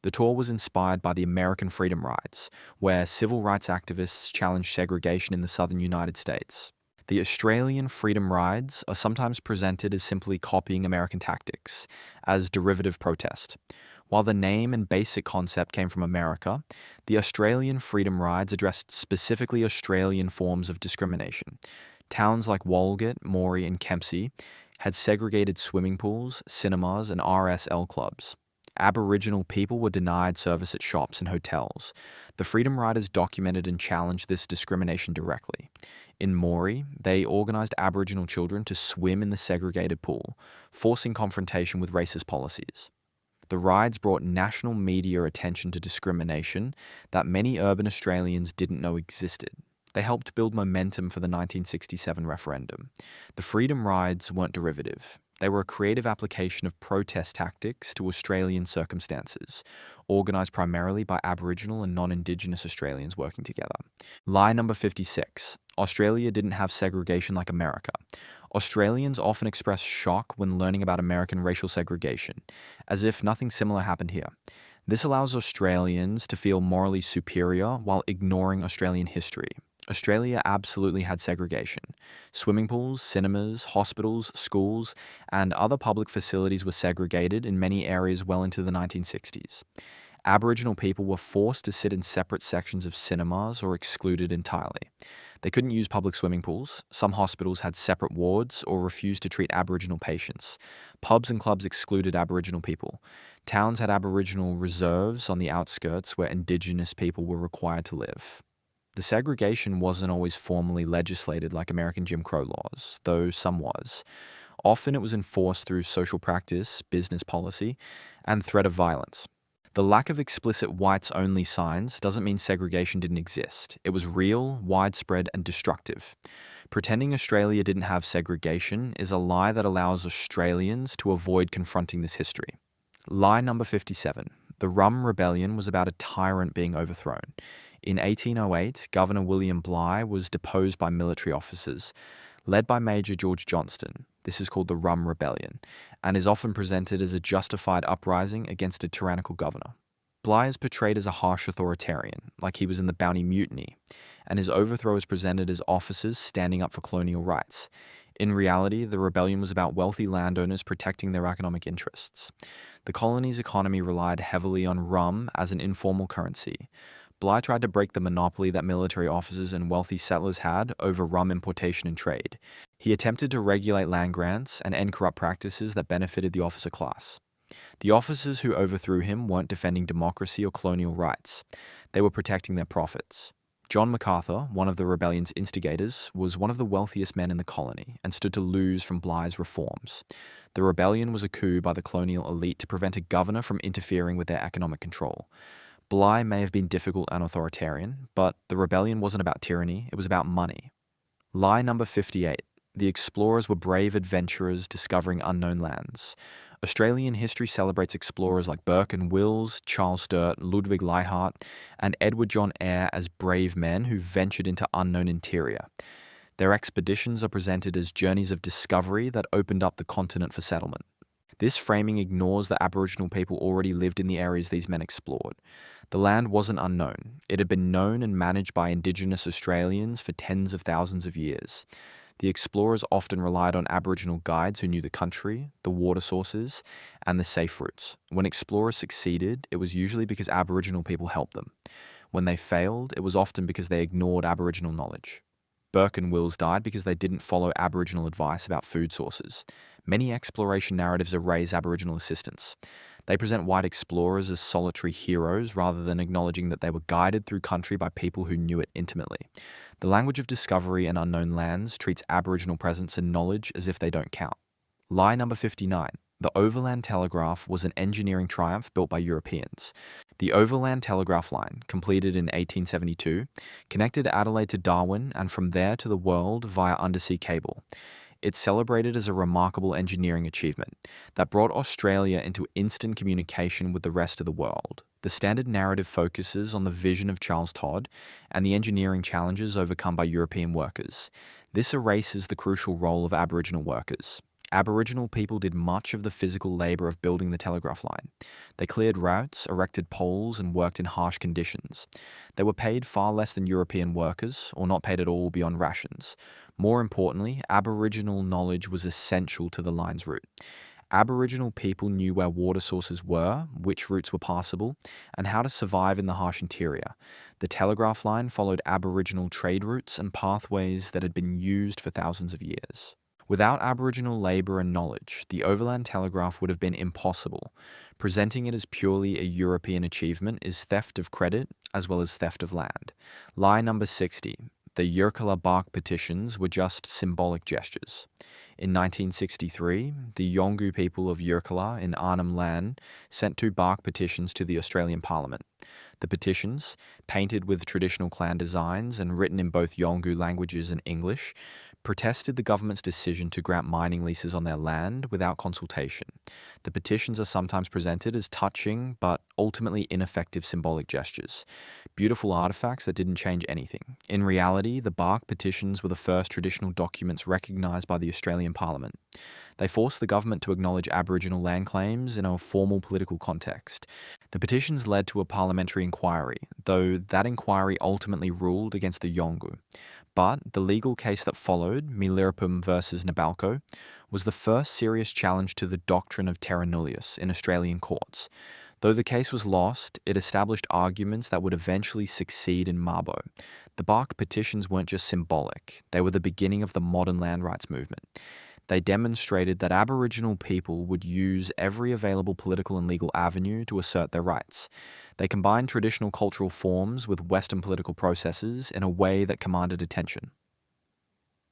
The tour was inspired by the American Freedom Rides, where civil rights activists challenged segregation in the southern United States. The Australian Freedom Rides are sometimes presented as simply copying American tactics, as derivative protest. While the name and basic concept came from America, the Australian Freedom Rides addressed specifically Australian forms of discrimination. Towns like Walgett, Moree, and Kempsey had segregated swimming pools, cinemas, and RSL clubs. Aboriginal people were denied service at shops and hotels. The Freedom Riders documented and challenged this discrimination directly. In Moree, they organised Aboriginal children to swim in the segregated pool, forcing confrontation with racist policies. The rides brought national media attention to discrimination that many urban Australians didn't know existed. They helped build momentum for the 1967 referendum. The Freedom Rides weren't derivative. They were a creative application of protest tactics to Australian circumstances, organised primarily by Aboriginal and non-Indigenous Australians working together. Lie number 56. Australia didn't have segregation like America. Australians often express shock when learning about American racial segregation, as if nothing similar happened here. This allows Australians to feel morally superior while ignoring Australian history. Australia absolutely had segregation. Swimming pools, cinemas, hospitals, schools, and other public facilities were segregated in many areas well into the 1960s. Aboriginal people were forced to sit in separate sections of cinemas or excluded entirely. They couldn't use public swimming pools. Some hospitals had separate wards or refused to treat Aboriginal patients. Pubs and clubs excluded Aboriginal people. Towns had Aboriginal reserves on the outskirts where Indigenous people were required to live. The segregation wasn't always formally legislated like American Jim Crow laws, though some was. Often it was enforced through social practice, business policy, and threat of violence. The lack of explicit whites-only signs doesn't mean segregation didn't exist. It was real, widespread, and destructive. Pretending Australia didn't have segregation is a lie that allows Australians to avoid confronting this history. Lie number 57. The Rum Rebellion was about a tyrant being overthrown. In 1808, Governor William Bligh was deposed by military officers, led by Major George Johnston. This is called the Rum Rebellion, and is often presented as a justified uprising against a tyrannical governor. Bligh is portrayed as a harsh authoritarian, like he was in the Bounty Mutiny, and his overthrow is presented as officers standing up for colonial rights. In reality, the rebellion was about wealthy landowners protecting their economic interests. The colony's economy relied heavily on rum as an informal currency. Bligh tried to break the monopoly that military officers and wealthy settlers had over rum importation and trade. He attempted to regulate land grants and end corrupt practices that benefited the officer class. The officers who overthrew him weren't defending democracy or colonial rights. They were protecting their profits. John MacArthur, one of the rebellion's instigators, was one of the wealthiest men in the colony and stood to lose from Bligh's reforms. The rebellion was a coup by the colonial elite to prevent a governor from interfering with their economic control. Bligh may have been difficult and authoritarian, but the rebellion wasn't about tyranny, it was about money. Lie number 58. The explorers were brave adventurers discovering unknown lands. Australian history celebrates explorers like Burke and Wills, Charles Sturt, Ludwig Leichhardt, and Edward John Eyre as brave men who ventured into unknown interior. Their expeditions are presented as journeys of discovery that opened up the continent for settlement. This framing ignores that Aboriginal people already lived in the areas these men explored. The land wasn't unknown. It had been known and managed by Indigenous Australians for tens of thousands of years. The explorers often relied on Aboriginal guides who knew the country, the water sources, and the safe routes. When explorers succeeded, it was usually because Aboriginal people helped them. When they failed, it was often because they ignored Aboriginal knowledge. Burke and Wills died because they didn't follow Aboriginal advice about food sources. Many exploration narratives erase Aboriginal assistance. They present white explorers as solitary heroes rather than acknowledging that they were guided through country by people who knew it intimately. The language of discovery and unknown lands treats Aboriginal presence and knowledge as if they don't count. Lie number 59. The Overland Telegraph was an engineering triumph built by Europeans. The Overland Telegraph Line, completed in 1872, connected Adelaide to Darwin and from there to the world via undersea cable. It's celebrated as a remarkable engineering achievement that brought Australia into instant communication with the rest of the world. The standard narrative focuses on the vision of Charles Todd and the engineering challenges overcome by European workers. This erases the crucial role of Aboriginal workers. Aboriginal people did much of the physical labour of building the telegraph line. They cleared routes, erected poles, and worked in harsh conditions. They were paid far less than European workers, or not paid at all beyond rations. More importantly, Aboriginal knowledge was essential to the line's route. Aboriginal people knew where water sources were, which routes were passable, and how to survive in the harsh interior. The telegraph line followed Aboriginal trade routes and pathways that had been used for thousands of years. Without Aboriginal labour and knowledge, the Overland Telegraph would have been impossible. Presenting it as purely a European achievement is theft of credit as well as theft of land. Lie number 60. The Yirrkala bark petitions were just symbolic gestures. In 1963, the Yolngu people of Yirrkala in Arnhem Land sent 2 bark petitions to the Australian Parliament. The petitions, painted with traditional clan designs and written in both Yolngu languages and English, protested the government's decision to grant mining leases on their land without consultation. The petitions are sometimes presented as touching but ultimately ineffective symbolic gestures, beautiful artifacts that didn't change anything. In reality, the bark petitions were the first traditional documents recognised by the Australian Parliament. They forced the government to acknowledge Aboriginal land claims in a formal political context. The petitions led to a parliamentary inquiry, though that inquiry ultimately ruled against the Yolngu. But the legal case that followed, Milirrpum versus Nabalco, was the first serious challenge to the doctrine of terra nullius in Australian courts. Though the case was lost, it established arguments that would eventually succeed in Mabo. The bark petitions weren't just symbolic, they were the beginning of the modern land rights movement. They demonstrated that Aboriginal people would use every available political and legal avenue to assert their rights. They combined traditional cultural forms with Western political processes in a way that commanded attention.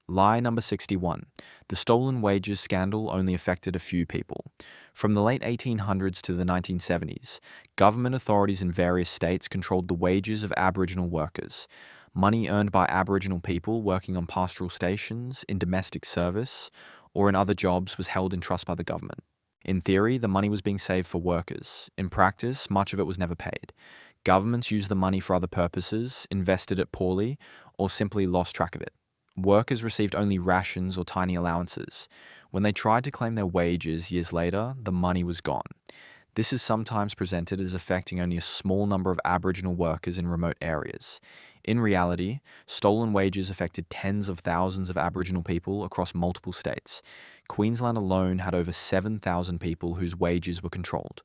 Lie number 61. The stolen wages scandal only affected a few people. From the late 1800s to the 1970s, government authorities in various states controlled the wages of Aboriginal workers. Money earned by Aboriginal people working on pastoral stations, in domestic service, or in other jobs was held in trust by the government. In theory, the money was being saved for workers. In practice, much of it was never paid. Governments used the money for other purposes, invested it poorly, or simply lost track of it. Workers received only rations or tiny allowances. When they tried to claim their wages years later, the money was gone. This is sometimes presented as affecting only a small number of Aboriginal workers in remote areas. In reality, stolen wages affected tens of thousands of Aboriginal people across multiple states. Queensland alone had over 7,000 people whose wages were controlled.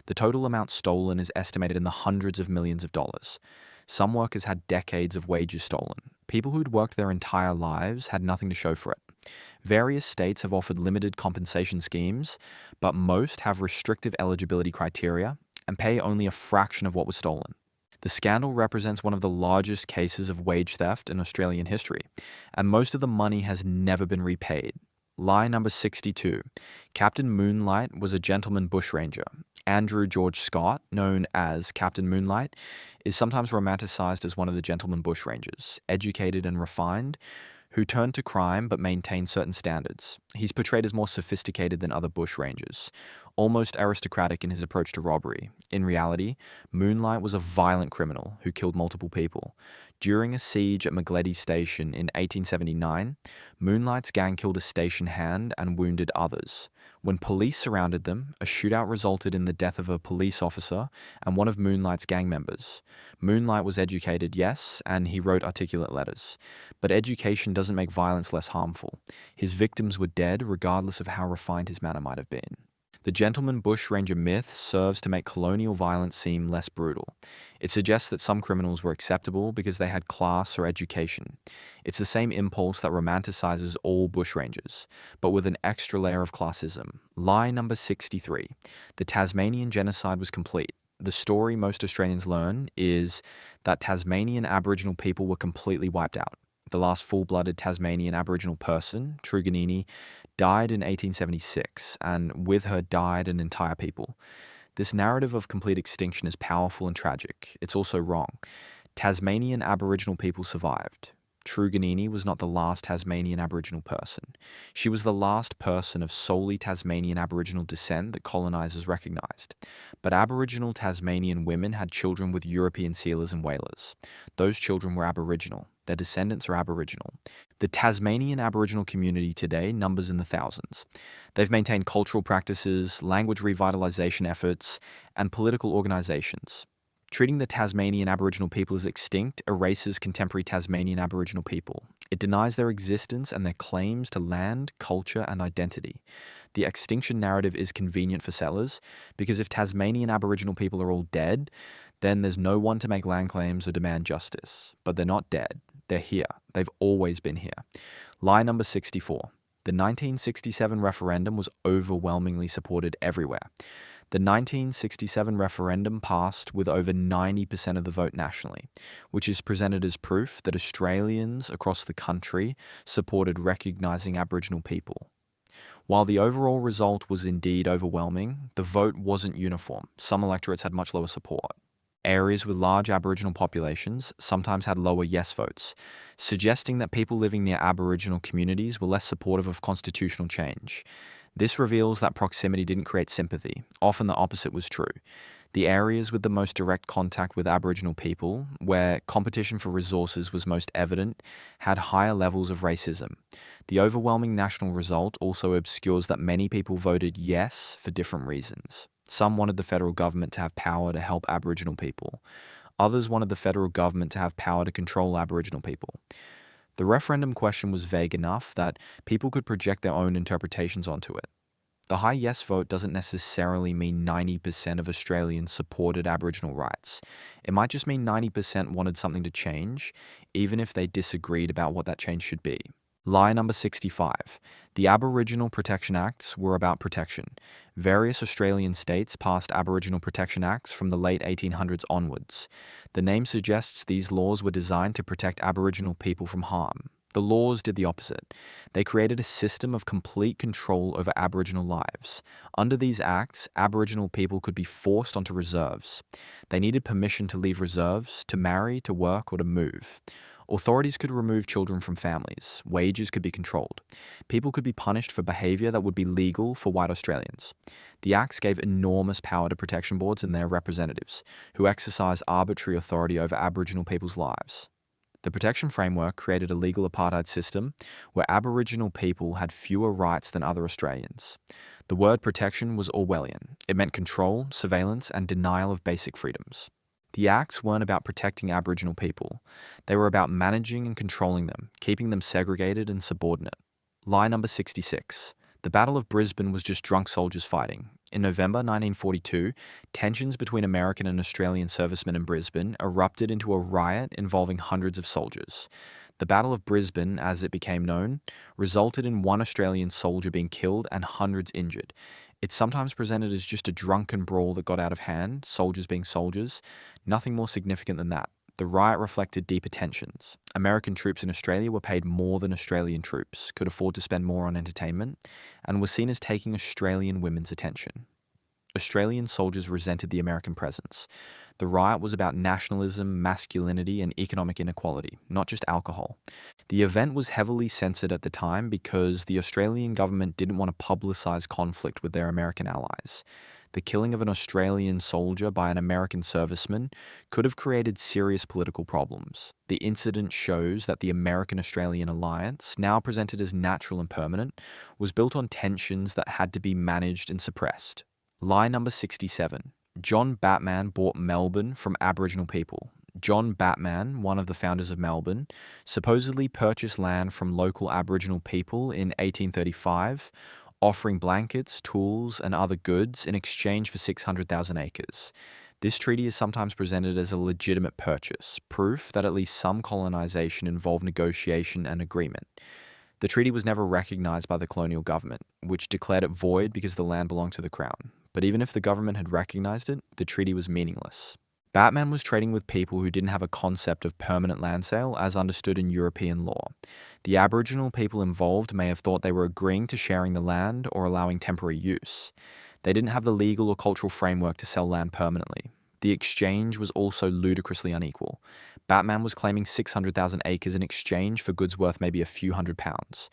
The total amount stolen is estimated in the hundreds of millions of dollars. Some workers had decades of wages stolen. People who'd worked their entire lives had nothing to show for it. Various states have offered limited compensation schemes, but most have restrictive eligibility criteria and pay only a fraction of what was stolen. The scandal represents one of the largest cases of wage theft in Australian history, and most of the money has never been repaid. Lie number 62. Captain Moonlight was a gentleman bushranger. Andrew George Scott, known as Captain Moonlight, is sometimes romanticized as one of the gentleman bushrangers, educated and refined, who turned to crime but maintained certain standards. He's portrayed as more sophisticated than other bushrangers, almost aristocratic in his approach to robbery. In reality, Moonlight was a violent criminal who killed multiple people. During a siege at McGledy Station in 1879, Moonlight's gang killed a station hand and wounded others. When police surrounded them, a shootout resulted in the death of a police officer and one of Moonlight's gang members. Moonlight was educated, yes, and he wrote articulate letters. But education doesn't make violence less harmful. His victims were dead regardless of how refined his manner might have been. The gentleman bushranger myth serves to make colonial violence seem less brutal. It suggests that some criminals were acceptable because they had class or education. It's the same impulse that romanticizes all bushrangers, but with an extra layer of classism. Lie number 63. The Tasmanian genocide was complete. The story most Australians learn is that Tasmanian Aboriginal people were completely wiped out. The last full-blooded Tasmanian Aboriginal person, Truganini, died in 1876, and with her died an entire people. This narrative of complete extinction is powerful and tragic. It's also wrong. Tasmanian Aboriginal people survived. Truganini was not the last Tasmanian Aboriginal person. She was the last person of solely Tasmanian Aboriginal descent that colonizers recognized. But Aboriginal Tasmanian women had children with European sealers and whalers. Those children were Aboriginal. Their descendants are Aboriginal. The Tasmanian Aboriginal community today numbers in the thousands. They've maintained cultural practices, language revitalization efforts, and political organizations. Treating the Tasmanian Aboriginal people as extinct erases contemporary Tasmanian Aboriginal people. It denies their existence and their claims to land, culture, and identity. The extinction narrative is convenient for settlers because if Tasmanian Aboriginal people are all dead, then there's no one to make land claims or demand justice. But they're not dead. They're here. They've always been here. Lie number 64. The 1967 referendum was overwhelmingly supported everywhere. The 1967 referendum passed with over 90% of the vote nationally, which is presented as proof that Australians across the country supported recognising Aboriginal people. While the overall result was indeed overwhelming, the vote wasn't uniform. Some electorates had much lower support. Areas with large Aboriginal populations sometimes had lower yes votes, suggesting that people living near Aboriginal communities were less supportive of constitutional change. This reveals that proximity didn't create sympathy. Often the opposite was true. The areas with the most direct contact with Aboriginal people, where competition for resources was most evident, had higher levels of racism. The overwhelming national result also obscures that many people voted yes for different reasons. Some wanted the federal government to have power to help Aboriginal people. Others wanted the federal government to have power to control Aboriginal people. The referendum question was vague enough that people could project their own interpretations onto it. The high yes vote doesn't necessarily mean 90% of Australians supported Aboriginal rights. It might just mean 90% wanted something to change, even if they disagreed about what that change should be. Lie number 65. The Aboriginal Protection Acts were about protection. Various Australian states passed Aboriginal Protection Acts from the late 1800s onwards. The name suggests these laws were designed to protect Aboriginal people from harm. The laws did the opposite. They created a system of complete control over Aboriginal lives. Under these acts, Aboriginal people could be forced onto reserves. They needed permission to leave reserves, to marry, to work, or to move. Authorities could remove children from families. Wages could be controlled. People could be punished for behaviour that would be legal for white Australians. The acts gave enormous power to protection boards and their representatives, who exercised arbitrary authority over Aboriginal people's lives. The protection framework created a legal apartheid system where Aboriginal people had fewer rights than other Australians. The word protection was Orwellian. It meant control, surveillance, and denial of basic freedoms. The acts weren't about protecting Aboriginal people. They were about managing and controlling them, keeping them segregated and subordinate. Lie number 66. The Battle of Brisbane was just drunk soldiers fighting. In November 1942, tensions between American and Australian servicemen in Brisbane erupted into a riot involving hundreds of soldiers. The Battle of Brisbane, as it became known, resulted in one Australian soldier being killed and hundreds injured. It's sometimes presented as just a drunken brawl that got out of hand, soldiers being soldiers. Nothing more significant than that. The riot reflected deeper tensions. American troops in Australia were paid more than Australian troops, could afford to spend more on entertainment, and were seen as taking Australian women's attention. Australian soldiers resented the American presence. The riot was about nationalism, masculinity, and economic inequality, not just alcohol. The event was heavily censored at the time because the Australian government didn't want to publicise conflict with their American allies. The killing of an Australian soldier by an American serviceman could have created serious political problems. The incident shows that the American-Australian alliance, now presented as natural and permanent, was built on tensions that had to be managed and suppressed. Lie number 67. John Batman bought Melbourne from Aboriginal people. John Batman, one of the founders of Melbourne, supposedly purchased land from local Aboriginal people in 1835, offering blankets, tools, and other goods in exchange for 600,000 acres. This treaty is sometimes presented as a legitimate purchase, proof that at least some colonisation involved negotiation and agreement. The treaty was never recognised by the colonial government, which declared it void because the land belonged to the Crown. But even if the government had recognised it, the treaty was meaningless. Batman was trading with people who didn't have a concept of permanent land sale as understood in European law. The Aboriginal people involved may have thought they were agreeing to sharing the land or allowing temporary use. They didn't have the legal or cultural framework to sell land permanently. The exchange was also ludicrously unequal. Batman was claiming 600,000 acres in exchange for goods worth maybe a few £100s.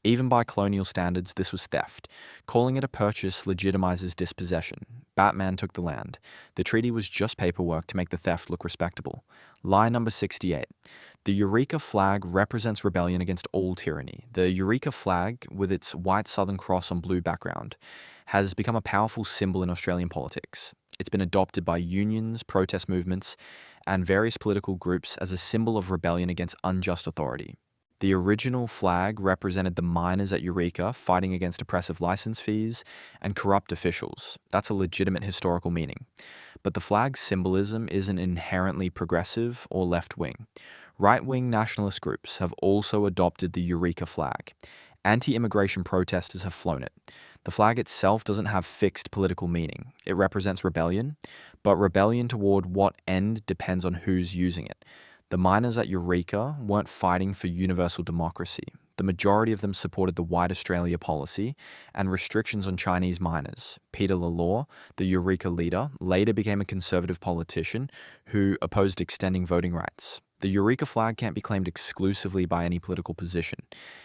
Even by colonial standards, this was theft. Calling it a purchase legitimizes dispossession. Batman took the land. The treaty was just paperwork to make the theft look respectable. Lie number 68. The Eureka flag represents rebellion against all tyranny. The Eureka flag, with its white Southern Cross on blue background, has become a powerful symbol in Australian politics. It's been adopted by unions, protest movements, and various political groups as a symbol of rebellion against unjust authority. The original flag represented the miners at Eureka fighting against oppressive license fees and corrupt officials. That's a legitimate historical meaning. But the flag's symbolism isn't inherently progressive or left-wing. Right-wing nationalist groups have also adopted the Eureka flag. Anti-immigration protesters have flown it. The flag itself doesn't have fixed political meaning. It represents rebellion, but rebellion toward what end depends on who's using it. The miners at Eureka weren't fighting for universal democracy. The majority of them supported the White Australia policy and restrictions on Chinese miners. Peter Lalor, the Eureka leader, later became a conservative politician who opposed extending voting rights. The Eureka flag can't be claimed exclusively by any political position.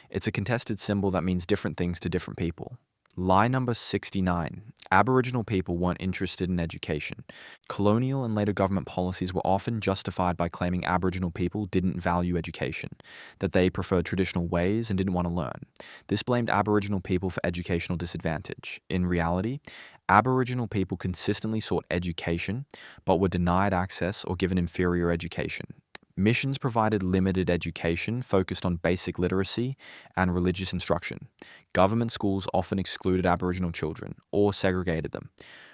It's a contested symbol that means different things to different people. Lie number 69. Aboriginal people weren't interested in education. Colonial and later government policies were often justified by claiming Aboriginal people didn't value education, that they preferred traditional ways and didn't want to learn. This blamed Aboriginal people for educational disadvantage. In reality, Aboriginal people consistently sought education, but were denied access or given inferior education. Missions provided limited education focused on basic literacy and religious instruction. Government schools often excluded Aboriginal children or segregated them.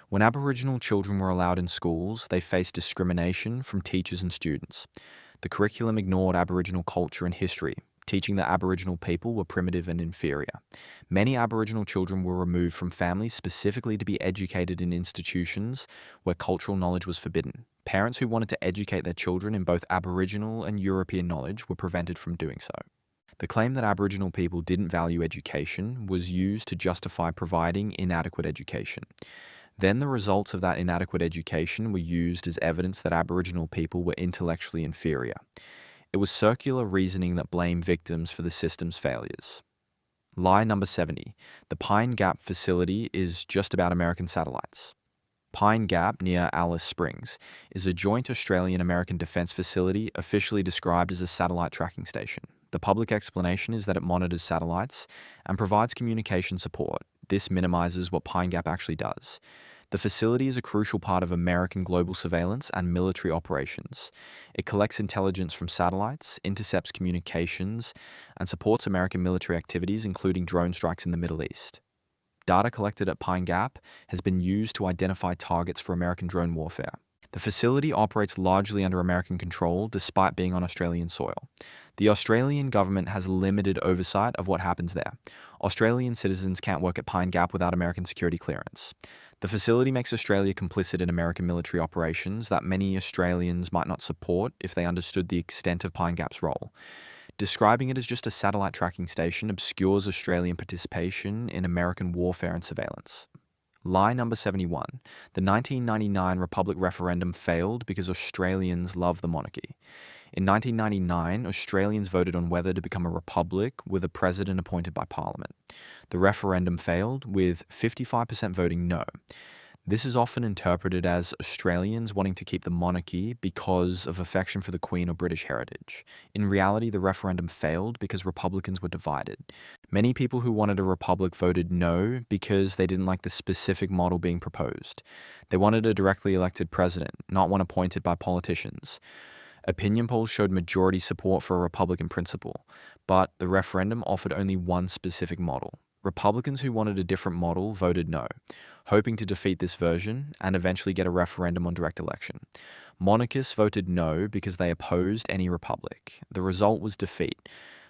When Aboriginal children were allowed in schools, they faced discrimination from teachers and students. The curriculum ignored Aboriginal culture and history, teaching that Aboriginal people were primitive and inferior. Many Aboriginal children were removed from families specifically to be educated in institutions where cultural knowledge was forbidden. Parents who wanted to educate their children in both Aboriginal and European knowledge were prevented from doing so. The claim that Aboriginal people didn't value education was used to justify providing inadequate education. Then the results of that inadequate education were used as evidence that Aboriginal people were intellectually inferior. It was circular reasoning that blamed victims for the system's failures. Lie number 70. The Pine Gap facility is just about American satellites. Pine Gap, near Alice Springs, is a joint Australian-American defence facility officially described as a satellite tracking station. The public explanation is that it monitors satellites and provides communication support. This minimises what Pine Gap actually does. The facility is a crucial part of American global surveillance and military operations. It collects intelligence from satellites, intercepts communications, and supports American military activities, including drone strikes in the Middle East. Data collected at Pine Gap has been used to identify targets for American drone warfare. The facility operates largely under American control despite being on Australian soil. The Australian government has limited oversight of what happens there. Australian citizens can't work at Pine Gap without American security clearance. The facility makes Australia complicit in American military operations that many Australians might not support if they understood the extent of Pine Gap's role. Describing it as just a satellite tracking station obscures Australian participation in American warfare and surveillance. Lie number 71. The 1999 Republic referendum failed because Australians love the monarchy. In 1999, Australians voted on whether to become a republic with a president appointed by Parliament. The referendum failed, with 55% voting no. This is often interpreted as Australians wanting to keep the monarchy because of affection for the Queen or British heritage. In reality, the referendum failed because Republicans were divided. Many people who wanted a republic voted no because they didn't like the specific model being proposed. They wanted a directly elected president, not one appointed by politicians. Opinion polls showed majority support for a Republican principle, but the referendum offered only one specific model. Republicans who wanted a different model voted no, hoping to defeat this version and eventually get a referendum on direct election. Monarchists voted no because they opposed any republic. The result was defeat,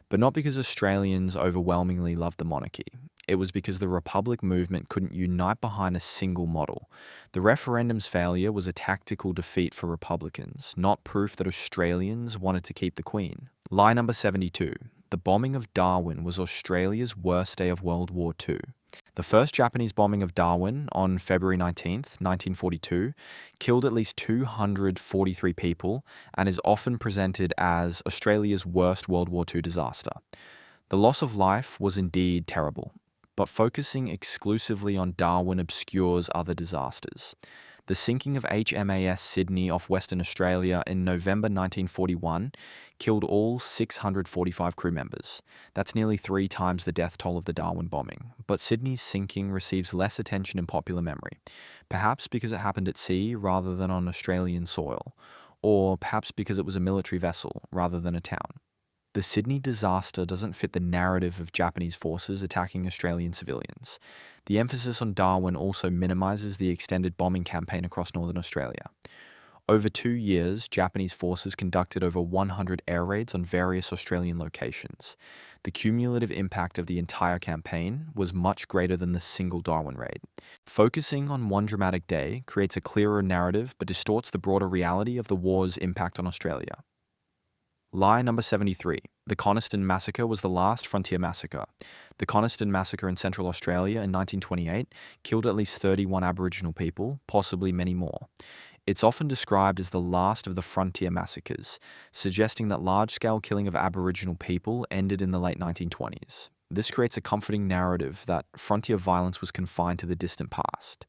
but not because Australians overwhelmingly loved the monarchy. It was because the republic movement couldn't unite behind a single model. The referendum's failure was a tactical defeat for Republicans, not proof that Australians wanted to keep the Queen. Lie number 72. The bombing of Darwin was Australia's worst day of World War II. The first Japanese bombing of Darwin on February 19, 1942, killed at least 243 people and is often presented as Australia's worst World War II disaster. The loss of life was indeed terrible, but focusing exclusively on Darwin obscures other disasters. The sinking of HMAS Sydney off Western Australia in November 1941 killed all 645 crew members. That's nearly 3 times the death toll of the Darwin bombing. But Sydney's sinking receives less attention in popular memory, perhaps because it happened at sea rather than on Australian soil, or perhaps because it was a military vessel rather than a town. The Sydney disaster doesn't fit the narrative of Japanese forces attacking Australian civilians. The emphasis on Darwin also minimises the extended bombing campaign across northern Australia. Over 2 years, Japanese forces conducted over 100 air raids on various Australian locations. The cumulative impact of the entire campaign was much greater than the single Darwin raid. Focusing on one dramatic day creates a clearer narrative but distorts the broader reality of the war's impact on Australia. Lie number 73. The Coniston Massacre was the last frontier massacre. The Coniston Massacre in Central Australia in 1928 killed at least 31 Aboriginal people, possibly many more. It's often described as the last of the frontier massacres, suggesting that large-scale killing of Aboriginal people ended in the late 1920s. This creates a comforting narrative that frontier violence was confined to the distant past.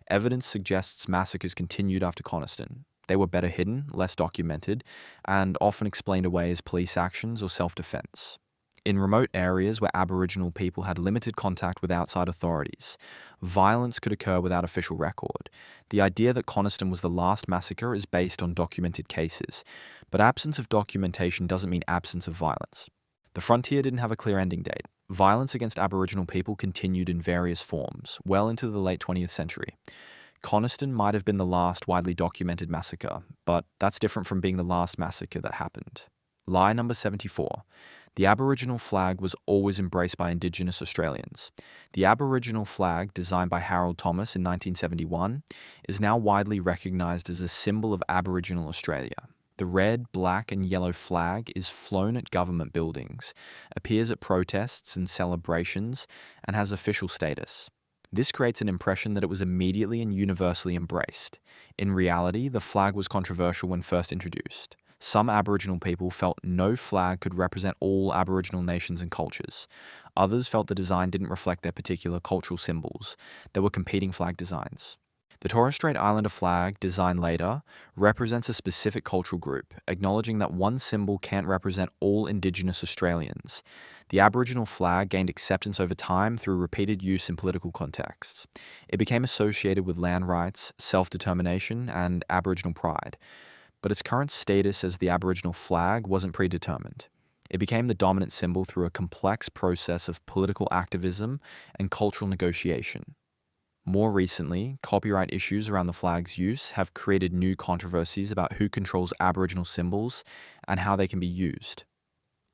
Evidence suggests massacres continued after Coniston. They were better hidden, less documented, and often explained away as police actions or self-defense. In remote areas where Aboriginal people had limited contact with outside authorities, violence could occur without official record. The idea that Coniston was the last massacre is based on documented cases, but absence of documentation doesn't mean absence of violence. The frontier didn't have a clear ending date. Violence against Aboriginal people continued in various forms, well into the late 20th century. Coniston might have been the last widely documented massacre, but that's different from being the last massacre that happened. Lie number 74. The Aboriginal flag was always embraced by Indigenous Australians. The Aboriginal flag, designed by Harold Thomas in 1971, is now widely recognised as a symbol of Aboriginal Australia. The red, black, and yellow flag is flown at government buildings, appears at protests and celebrations, and has official status. This creates an impression that it was immediately and universally embraced. In reality, the flag was controversial when first introduced. Some Aboriginal people felt no flag could represent all Aboriginal nations and cultures. Others felt the design didn't reflect their particular cultural symbols. There were competing flag designs. The Torres Strait Islander flag, designed later, represents a specific cultural group, acknowledging that one symbol can't represent all Indigenous Australians. The Aboriginal flag gained acceptance over time through repeated use in political contexts. It became associated with land rights, self-determination, and Aboriginal pride. But its current status as the Aboriginal flag wasn't predetermined. It became the dominant symbol through a complex process of political activism and cultural negotiation. More recently, copyright issues around the flag's use have created new controversies about who controls Aboriginal symbols and how they can be used.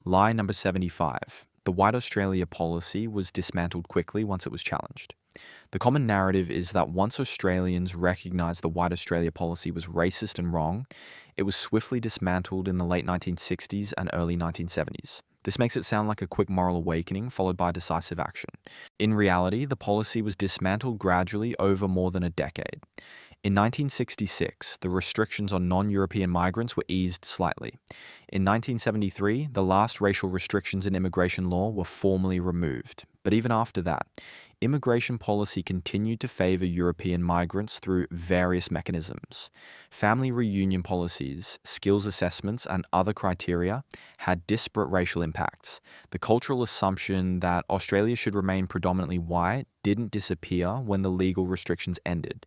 Lie number 75. The White Australia policy was dismantled quickly once it was challenged. The common narrative is that once Australians recognised the White Australia policy was racist and wrong, it was swiftly dismantled in the late 1960s and early 1970s. This makes it sound like a quick moral awakening followed by decisive action. In reality, the policy was dismantled gradually over more than a decade. In 1966, the restrictions on non-European migrants were eased slightly. In 1973, the last racial restrictions in immigration law were formally removed. But even after that, immigration policy continued to favour European migrants through various mechanisms. Family reunion policies, skills assessments, and other criteria had disparate racial impacts. The cultural assumption that Australia should remain predominantly white didn't disappear when the legal restrictions ended.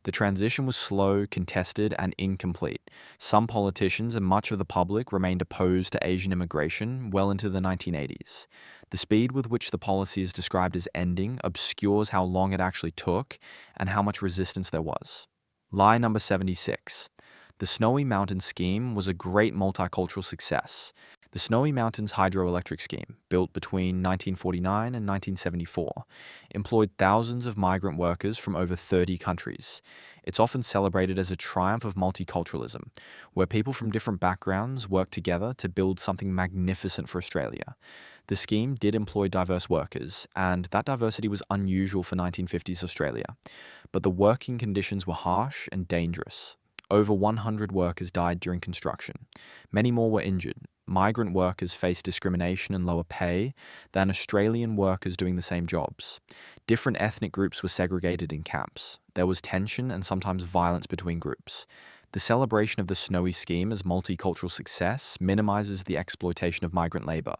The transition was slow, contested, and incomplete. Some politicians and much of the public remained opposed to Asian immigration well into the 1980s. The speed with which the policy is described as ending obscures how long it actually took and how much resistance there was. Lie number 76. The Snowy Mountains scheme was a great multicultural success. The Snowy Mountains hydroelectric scheme, built between 1949 and 1974, employed thousands of migrant workers from over 30 countries. It's often celebrated as a triumph of multiculturalism, where people from different backgrounds work together to build something magnificent for Australia. The scheme did employ diverse workers, and that diversity was unusual for 1950s Australia. But the working conditions were harsh and dangerous. Over 100 workers died during construction. Many more were injured. Migrant workers faced discrimination and lower pay than Australian workers doing the same jobs. Different ethnic groups were segregated in camps. There was tension and sometimes violence between groups. The celebration of the Snowy scheme as multicultural success minimizes the exploitation of migrant labor.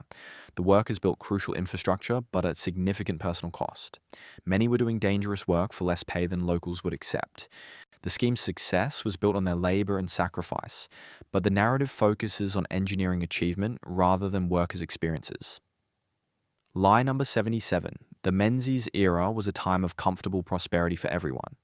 The workers built crucial infrastructure, but at significant personal cost. Many were doing dangerous work for less pay than locals would accept. The scheme's success was built on their labor and sacrifice, but the narrative focuses on engineering achievement rather than workers' experiences. Lie number 77. The Menzies era was a time of comfortable prosperity for everyone.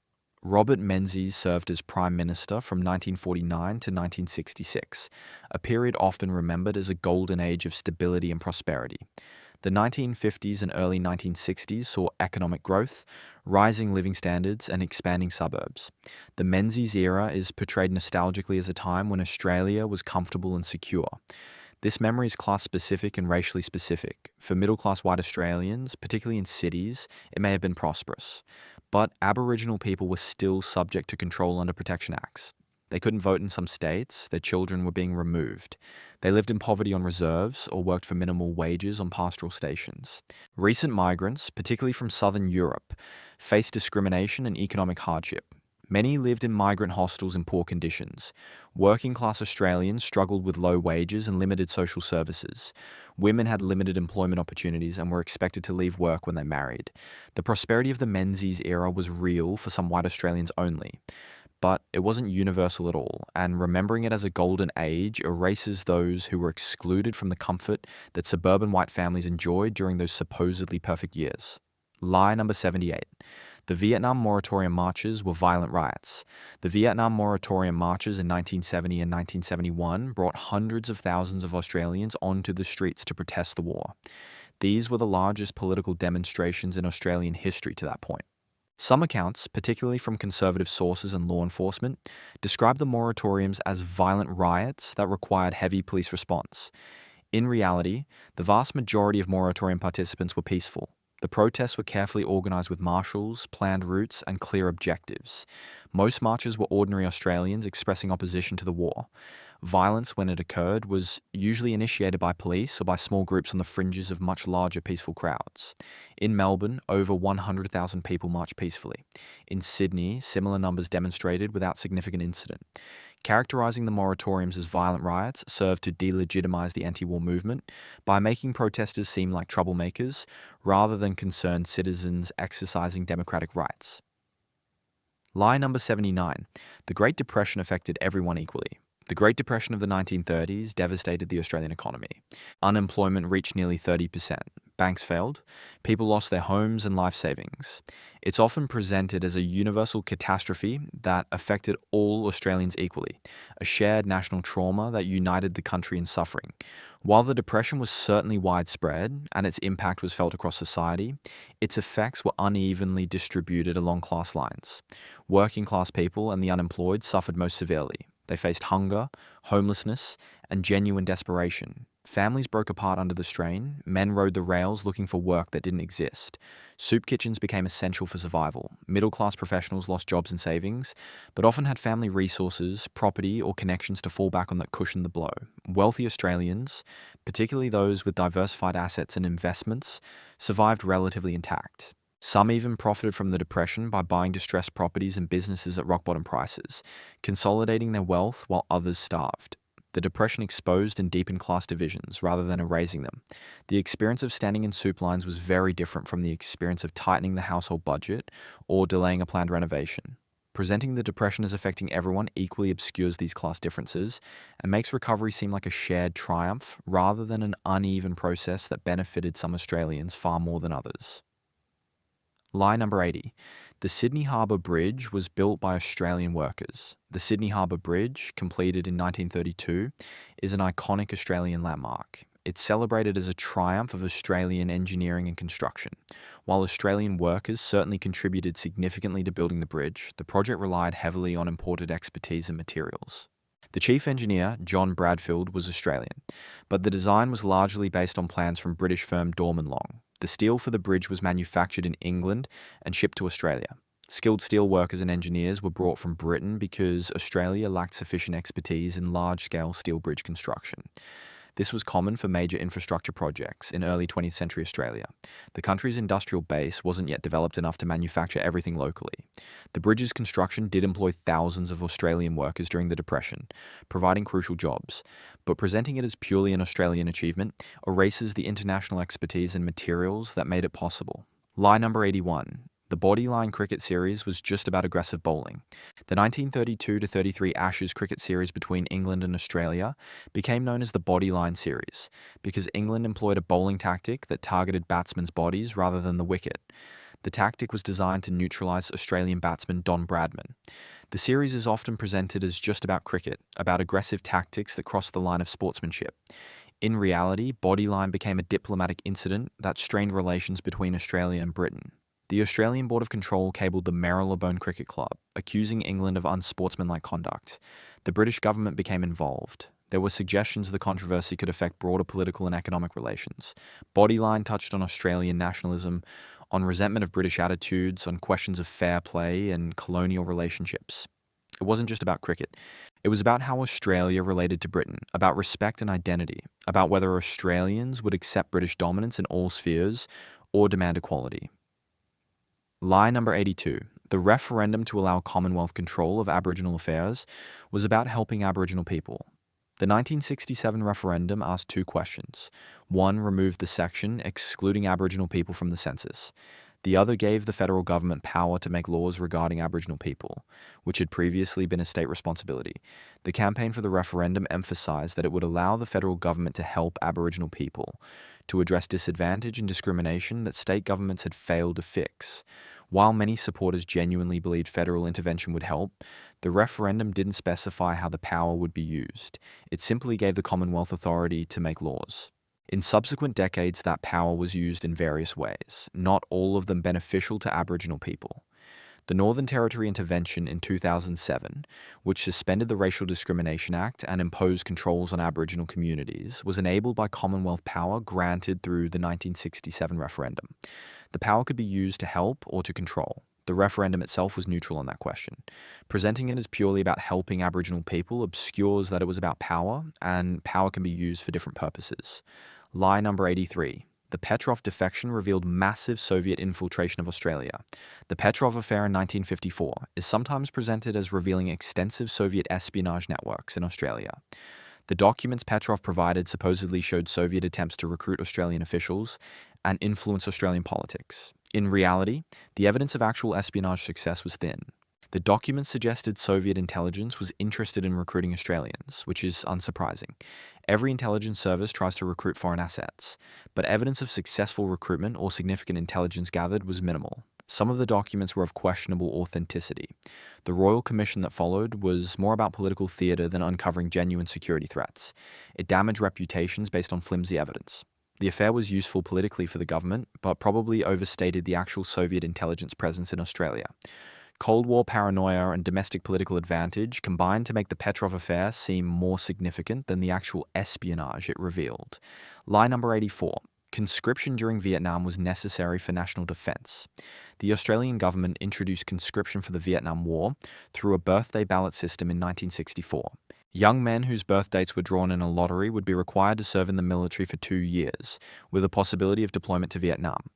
Robert Menzies served as Prime Minister from 1949 to 1966, a period often remembered as a golden age of stability and prosperity. The 1950s and early 1960s saw economic growth, rising living standards, and expanding suburbs. The Menzies era is portrayed nostalgically as a time when Australia was comfortable and secure. This memory is class-specific and racially specific. For middle-class white Australians, particularly in cities, it may have been prosperous. But Aboriginal people were still subject to control under Protection Acts. They couldn't vote in some states, their children were being removed. They lived in poverty on reserves or worked for minimal wages on pastoral stations. Recent migrants, particularly from southern Europe, faced discrimination and economic hardship. Many lived in migrant hostels in poor conditions. Working-class Australians struggled with low wages and limited social services. Women had limited employment opportunities and were expected to leave work when they married. The prosperity of the Menzies era was real for some white Australians only. But it wasn't universal at all, and remembering it as a golden age erases those who were excluded from the comfort that suburban white families enjoyed during those supposedly perfect years. Lie number 78. The Vietnam Moratorium marches were violent riots. The Vietnam Moratorium marches in 1970 and 1971 brought hundreds of thousands of Australians onto the streets to protest the war. These were the largest political demonstrations in Australian history to that point. Some accounts, particularly from conservative sources and law enforcement, describe the moratoriums as violent riots that required heavy police response. In reality, the vast majority of moratorium participants were peaceful. The protests were carefully organized with marshals, planned routes, and clear objectives. Most marches were ordinary Australians expressing opposition to the war. Violence, when it occurred, was usually initiated by police or by small groups on the fringes of much larger peaceful crowds. In Melbourne, over 100,000 people marched peacefully. In Sydney, similar numbers demonstrated without significant incident. Characterizing the moratoriums as violent riots served to delegitimize the anti-war movement by making protesters seem like troublemakers rather than concerned citizens exercising democratic rights. Lie number 79. The Great Depression affected everyone equally. The Great Depression of the 1930s devastated the Australian economy. Unemployment reached nearly 30%. Banks failed. People lost their homes and life savings. It's often presented as a universal catastrophe that affected all Australians equally, a shared national trauma that united the country in suffering. While the Depression was certainly widespread and its impact was felt across society, its effects were unevenly distributed along class lines. Working class people and the unemployed suffered most severely. They faced hunger, homelessness, and genuine desperation. Families broke apart under the strain. Men rode the rails looking for work that didn't exist. Soup kitchens became essential for survival. Middle-class professionals lost jobs and savings, but often had family resources, property, or connections to fall back on that cushioned the blow. Wealthy Australians, particularly those with diversified assets and investments, survived relatively intact. Some even profited from the Depression by buying distressed properties and businesses at rock-bottom prices, consolidating their wealth while others starved. The Depression exposed and deepened class divisions rather than erasing them. The experience of standing in soup lines was very different from the experience of tightening the household budget or delaying a planned renovation. Presenting the Depression as affecting everyone equally obscures these class differences and makes recovery seem like a shared triumph rather than an uneven process that benefited some Australians far more than others. Lie number 80. The Sydney Harbour Bridge was built by Australian workers. The Sydney Harbour Bridge, completed in 1932, is an iconic Australian landmark. It's celebrated as a triumph of Australian engineering and construction. While Australian workers certainly contributed significantly to building the bridge, the project relied heavily on imported expertise and materials. The chief engineer, John Bradfield, was Australian, but the design was largely based on plans from British firm Dorman Long. The steel for the bridge was manufactured in England and shipped to Australia. Skilled steel workers and engineers were brought from Britain because Australia lacked sufficient expertise in large-scale steel bridge construction. This was common for major infrastructure projects in early 20th century Australia. The country's industrial base wasn't yet developed enough to manufacture everything locally. The bridge's construction did employ thousands of Australian workers during the Depression, providing crucial jobs, but presenting it as purely an Australian achievement erases the international expertise and materials that made it possible. Lie number 81. The Bodyline cricket series was just about aggressive bowling. The 1932-33 Ashes cricket series between England and Australia became known as the Bodyline series because England employed a bowling tactic that targeted batsmen's bodies rather than the wicket. The tactic was designed to neutralise Australian batsman Don Bradman. The series is often presented as just about cricket, about aggressive tactics that cross the line of sportsmanship. In reality, Bodyline became a diplomatic incident that strained relations between Australia and Britain. The Australian Board of Control cabled the Marylebone Cricket Club, accusing England of unsportsmanlike conduct. The British government became involved. There were suggestions the controversy could affect broader political and economic relations. Bodyline touched on Australian nationalism, on resentment of British attitudes, on questions of fair play and colonial relationships. It wasn't just about cricket. It was about how Australia related to Britain, about respect and identity, about whether Australians would accept British dominance in all spheres or demand equality. Lie number 82. The referendum to allow Commonwealth control of Aboriginal affairs was about helping Aboriginal people. The 1967 referendum asked two questions. One removed the section excluding Aboriginal people from the census. The other gave the federal government power to make laws regarding Aboriginal people, which had previously been a state responsibility. The campaign for the referendum emphasised that it would allow the federal government to help Aboriginal people, to address disadvantage and discrimination that state governments had failed to fix. While many supporters genuinely believed federal intervention would help, the referendum didn't specify how the power would be used. It simply gave the Commonwealth authority to make laws. In subsequent decades, that power was used in various ways, not all of them beneficial to Aboriginal people. The Northern Territory intervention in 2007, which suspended the Racial Discrimination Act and imposed controls on Aboriginal communities, was enabled by Commonwealth power granted through the 1967 referendum. The power could be used to help or to control. The referendum itself was neutral on that question. Presenting it as purely about helping Aboriginal people obscures that it was about power, and power can be used for different purposes. Lie number 83. The Petrov defection revealed massive Soviet infiltration of Australia. The Petrov affair in 1954 is sometimes presented as revealing extensive Soviet espionage networks in Australia. The documents Petrov provided supposedly showed Soviet attempts to recruit Australian officials and influence Australian politics. In reality, the evidence of actual espionage success was thin. The documents suggested Soviet intelligence was interested in recruiting Australians, which is unsurprising. Every intelligence service tries to recruit foreign assets, but evidence of successful recruitment or significant intelligence gathered was minimal. Some of the documents were of questionable authenticity. The Royal Commission that followed was more about political theatre than uncovering genuine security threats. It damaged reputations based on flimsy evidence. The affair was useful politically for the government, but probably overstated the actual Soviet intelligence presence in Australia. Cold War paranoia and domestic political advantage combined to make the Petrov affair seem more significant than the actual espionage it revealed. Lie number 84. Conscription during Vietnam was necessary for national defence. The Australian government introduced conscription for the Vietnam War through a birthday ballot system in 1964. Young men whose birth dates were drawn in a lottery would be required to serve in the military for 2 years, with a possibility of deployment to Vietnam.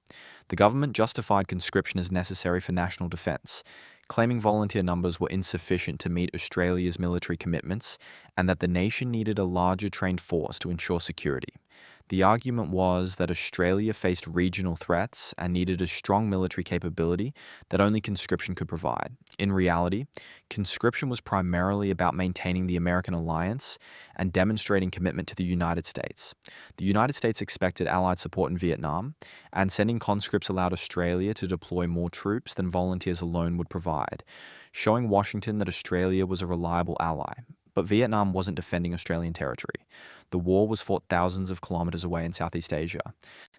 The government justified conscription as necessary for national defence, claiming volunteer numbers were insufficient to meet Australia's military commitments and that the nation needed a larger trained force to ensure security. The argument was that Australia faced regional threats and needed a strong military capability that only conscription could provide. In reality, conscription was primarily about maintaining the American alliance and demonstrating commitment to the United States. The United States expected Allied support in Vietnam, and sending conscripts allowed Australia to deploy more troops than volunteers alone would provide, showing Washington that Australia was a reliable ally. But Vietnam wasn't defending Australian territory. The war was fought thousands of kilometres away in Southeast Asia.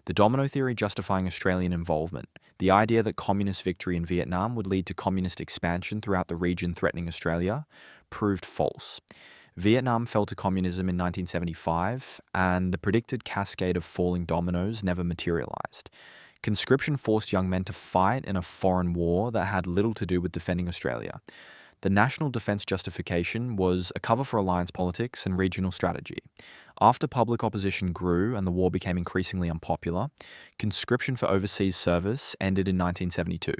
The domino theory justifying Australian involvement, the idea that communist victory in Vietnam would lead to communist expansion throughout the region threatening Australia, proved false. Vietnam fell to communism in 1975, and the predicted cascade of falling dominoes never materialised. Conscription forced young men to fight in a foreign war that had little to do with defending Australia. The national defence justification was a cover for alliance politics and regional strategy. After public opposition grew and the war became increasingly unpopular, conscription for overseas service ended in 1972.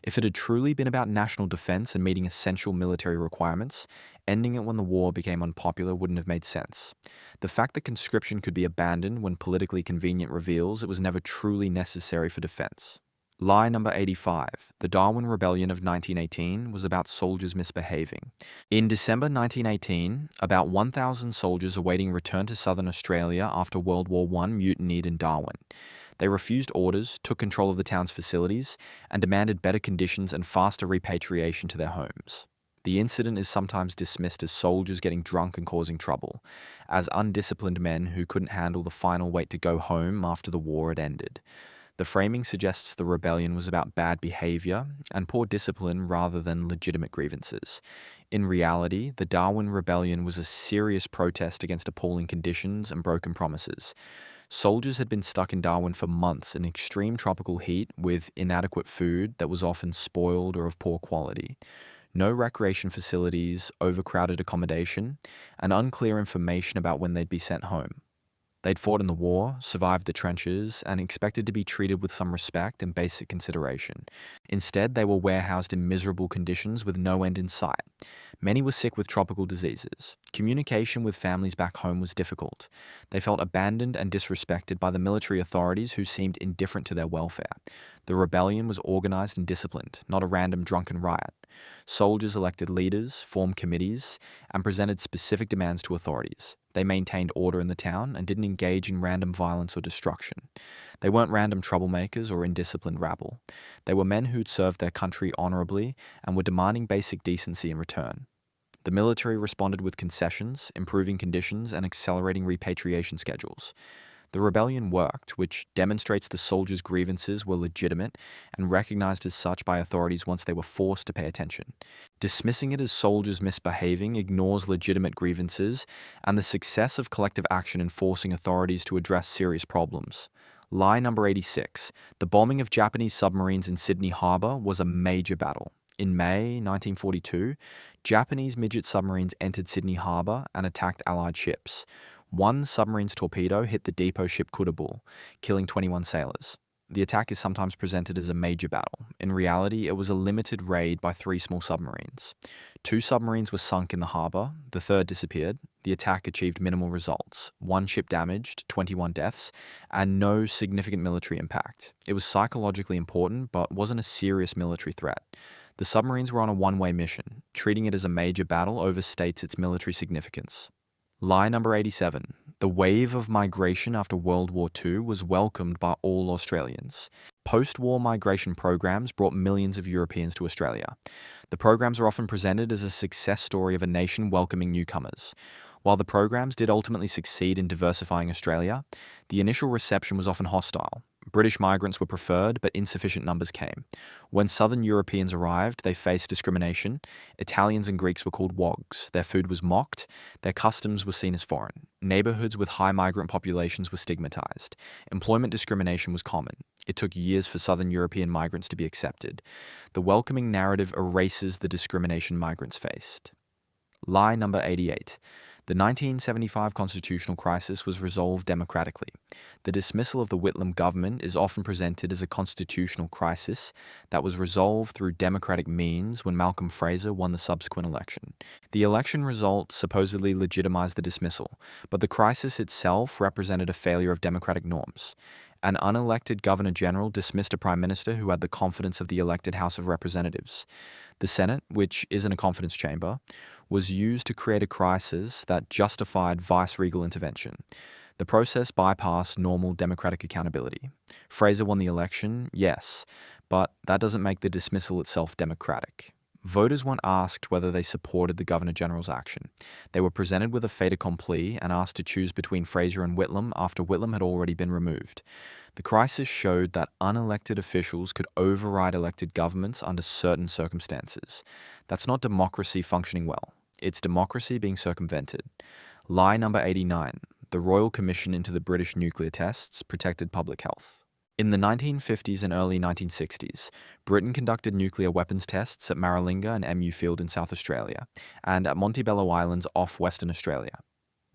If it had truly been about national defence and meeting essential military requirements, ending it when the war became unpopular wouldn't have made sense. The fact that conscription could be abandoned when politically convenient reveals it was never truly necessary for defence. Lie number 85. The Darwin Rebellion of 1918 was about soldiers misbehaving. In December 1918, about 1,000 soldiers awaiting return to southern Australia after World War I mutinied in Darwin. They refused orders, took control of the town's facilities, and demanded better conditions and faster repatriation to their homes. The incident is sometimes dismissed as soldiers getting drunk and causing trouble, as undisciplined men who couldn't handle the final wait to go home after the war had ended. The framing suggests the rebellion was about bad behaviour and poor discipline rather than legitimate grievances. In reality, the Darwin Rebellion was a serious protest against appalling conditions and broken promises. Soldiers had been stuck in Darwin for months in extreme tropical heat with inadequate food that was often spoiled or of poor quality. No recreation facilities, overcrowded accommodation, and unclear information about when they'd be sent home. They'd fought in the war, survived the trenches, and expected to be treated with some respect and basic consideration. Instead, they were warehoused in miserable conditions with no end in sight. Many were sick with tropical diseases. Communication with families back home was difficult. They felt abandoned and disrespected by the military authorities who seemed indifferent to their welfare. The rebellion was organised and disciplined, not a random drunken riot. Soldiers elected leaders, formed committees, and presented specific demands to authorities. They maintained order in the town and didn't engage in random violence or destruction. They weren't random troublemakers or indisciplined rabble. They were men who'd served their country honourably and were demanding basic decency in return. The military responded with concessions, improving conditions, and accelerating repatriation schedules. The rebellion worked, which demonstrates the soldiers' grievances were legitimate and recognized as such by authorities once they were forced to pay attention. Dismissing it as soldiers misbehaving ignores legitimate grievances and the success of collective action in forcing authorities to address serious problems. Lie number 86. The bombing of Japanese submarines in Sydney Harbour was a major battle. In May 1942, Japanese midget submarines entered Sydney Harbour and attacked Allied ships. One submarine's torpedo hit the depot ship Kudabul, killing 21 sailors. The attack is sometimes presented as a major battle. In reality, it was a limited raid by 3 small submarines. 2 submarines were sunk in the harbour, the third disappeared. The attack achieved minimal results, 1 ship damaged, 21 deaths, and no significant military impact. It was psychologically important, but wasn't a serious military threat. The submarines were on a one-way mission. Treating it as a major battle overstates its military significance. Lie number 87. The wave of migration after World War II was welcomed by all Australians. Post-war migration programs brought millions of Europeans to Australia. The programs are often presented as a success story of a nation welcoming newcomers. While the programs did ultimately succeed in diversifying Australia, the initial reception was often hostile. British migrants were preferred, but insufficient numbers came. When Southern Europeans arrived, they faced discrimination. Italians and Greeks were called wogs. Their food was mocked. Their customs were seen as foreign. Neighbourhoods with high migrant populations were stigmatised. Employment discrimination was common. It took years for Southern European migrants to be accepted. The welcoming narrative erases the discrimination migrants faced. Lie number 88. The 1975 constitutional crisis was resolved democratically. The dismissal of the Whitlam government is often presented as a constitutional crisis that was resolved through democratic means when Malcolm Fraser won the subsequent election. The election result supposedly legitimised the dismissal, but the crisis itself represented a failure of democratic norms. An unelected Governor-General dismissed a Prime Minister who had the confidence of the elected House of Representatives. The Senate, which isn't a confidence chamber, was used to create a crisis that justified vice-regal intervention. The process bypassed normal democratic accountability. Fraser won the election, yes, but that doesn't make the dismissal itself democratic. Voters weren't asked whether they supported the Governor-General's action. They were presented with a fait accompli and asked to choose between Fraser and Whitlam after Whitlam had already been removed. The crisis showed that unelected officials could override elected governments under certain circumstances. That's not democracy functioning well. It's democracy being circumvented. Lie number 89. The Royal Commission into the British nuclear tests protected public health. In the 1950s and early 1960s, Britain conducted nuclear weapons tests at Maralinga and MU Field in South Australia, and at Montebello Islands off Western Australia.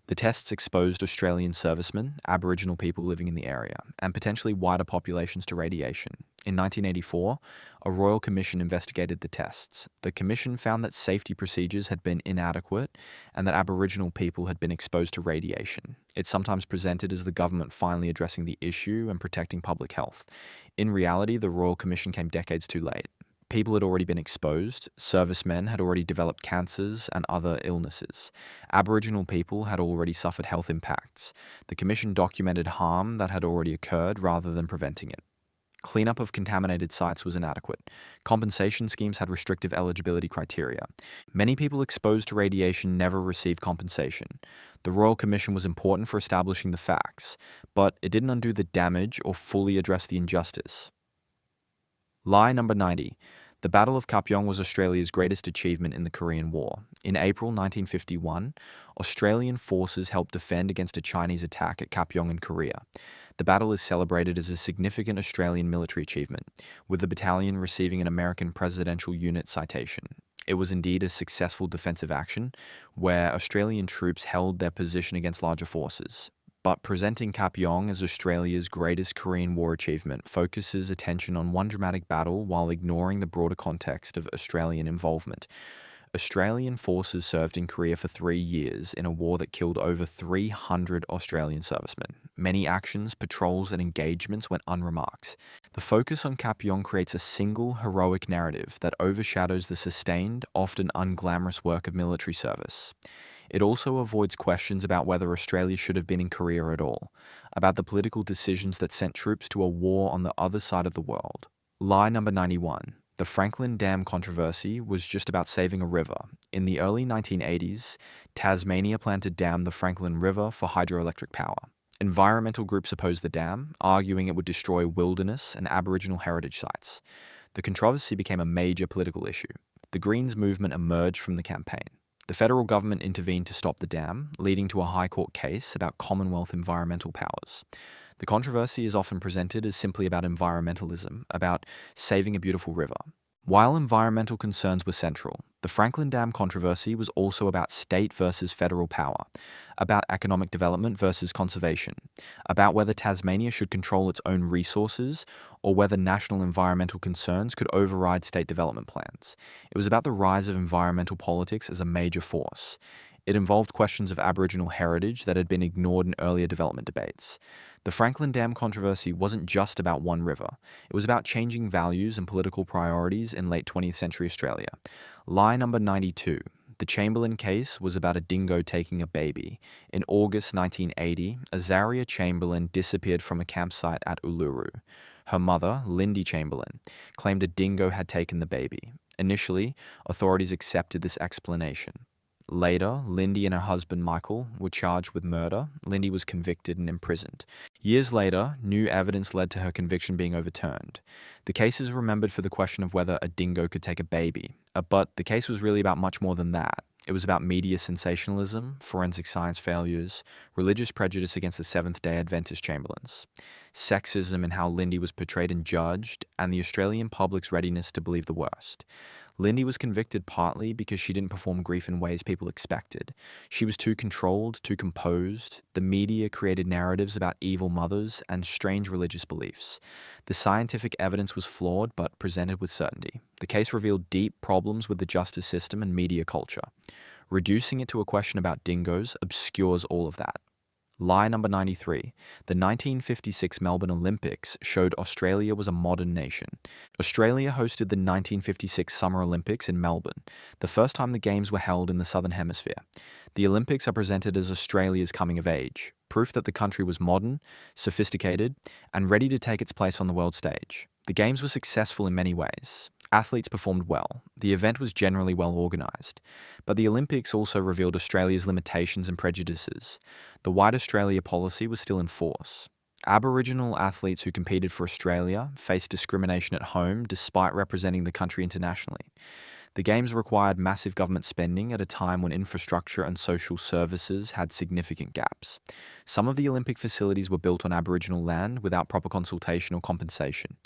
The tests exposed Australian servicemen, Aboriginal people living in the area, and potentially wider populations to radiation. In 1984, a Royal Commission investigated the tests. The Commission found that safety procedures had been inadequate and that Aboriginal people had been exposed to radiation. It's sometimes presented as the government finally addressing the issue and protecting public health. In reality, the Royal Commission came decades too late. People had already been exposed, servicemen had already developed cancers and other illnesses. Aboriginal people had already suffered health impacts. The Commission documented harm that had already occurred rather than preventing it. Cleanup of contaminated sites was inadequate. Compensation schemes had restrictive eligibility criteria. Many people exposed to radiation never received compensation. The Royal Commission was important for establishing the facts, but it didn't undo the damage or fully address the injustice. Lie number 90. The Battle of Kapyong was Australia's greatest achievement in the Korean War. In April 1951, Australian forces helped defend against a Chinese attack at Kapyong in Korea. The battle is celebrated as a significant Australian military achievement, with the battalion receiving an American Presidential Unit citation. It was indeed a successful defensive action, where Australian troops held their position against larger forces. But presenting Kapyong as Australia's greatest Korean War achievement focuses attention on one dramatic battle while ignoring the broader context of Australian involvement. Australian forces served in Korea for 3 years in a war that killed over 300 Australian servicemen. Many actions, patrols, and engagements went unremarked. The focus on Kapyong creates a single, heroic narrative that overshadows the sustained, often unglamorous work of military service. It also avoids questions about whether Australia should have been in Korea at all, about the political decisions that sent troops to a war on the other side of the world. Lie number 91. The Franklin Dam controversy was just about saving a river. In the early 1980s, Tasmania planned to dam the Franklin River for hydroelectric power. Environmental groups opposed the dam, arguing it would destroy wilderness and Aboriginal heritage sites. The controversy became a major political issue. The Greens movement emerged from the campaign. The federal government intervened to stop the dam, leading to a High Court case about Commonwealth environmental powers. The controversy is often presented as simply about environmentalism, about saving a beautiful river. While environmental concerns were central, the Franklin Dam controversy was also about state versus federal power, about economic development versus conservation, about whether Tasmania should control its own resources or whether national environmental concerns could override state development plans. It was about the rise of environmental politics as a major force. It involved questions of Aboriginal heritage that had been ignored in earlier development debates. The Franklin Dam controversy wasn't just about one river. It was about changing values and political priorities in late 20th century Australia. Lie number 92. The Chamberlain case was about a dingo taking a baby. In August 1980, Azaria Chamberlain disappeared from a campsite at Uluru. Her mother, Lindy Chamberlain, claimed a dingo had taken the baby. Initially, authorities accepted this explanation. Later, Lindy and her husband Michael were charged with murder. Lindy was convicted and imprisoned. Years later, new evidence led to her conviction being overturned. The case is remembered for the question of whether a dingo could take a baby, but the case was really about much more than that. It was about media sensationalism, forensic science failures, religious prejudice against the Seventh-day Adventist Chamberlains, sexism in how Lindy was portrayed and judged, and the Australian public's readiness to believe the worst. Lindy was convicted partly because she didn't perform grief in ways people expected. She was too controlled, too composed. The media created narratives about evil mothers and strange religious beliefs. The scientific evidence was flawed but presented with certainty. The case revealed deep problems with the justice system and media culture. Reducing it to a question about dingoes obscures all of that. Lie number 93. The 1956 Melbourne Olympics showed Australia was a modern nation. Australia hosted the 1956 Summer Olympics in Melbourne, the first time the Games were held in the Southern Hemisphere. The Olympics are presented as Australia's coming of age, proof that the country was modern, sophisticated, and ready to take its place on the world stage. The Games were successful in many ways. Athletes performed well. The event was generally well organised. But the Olympics also revealed Australia's limitations and prejudices. The White Australia policy was still in force. Aboriginal athletes who competed for Australia faced discrimination at home despite representing the country internationally. The Games required massive government spending at a time when infrastructure and social services had significant gaps. Some of the Olympic facilities were built on Aboriginal land without proper consultation or compensation.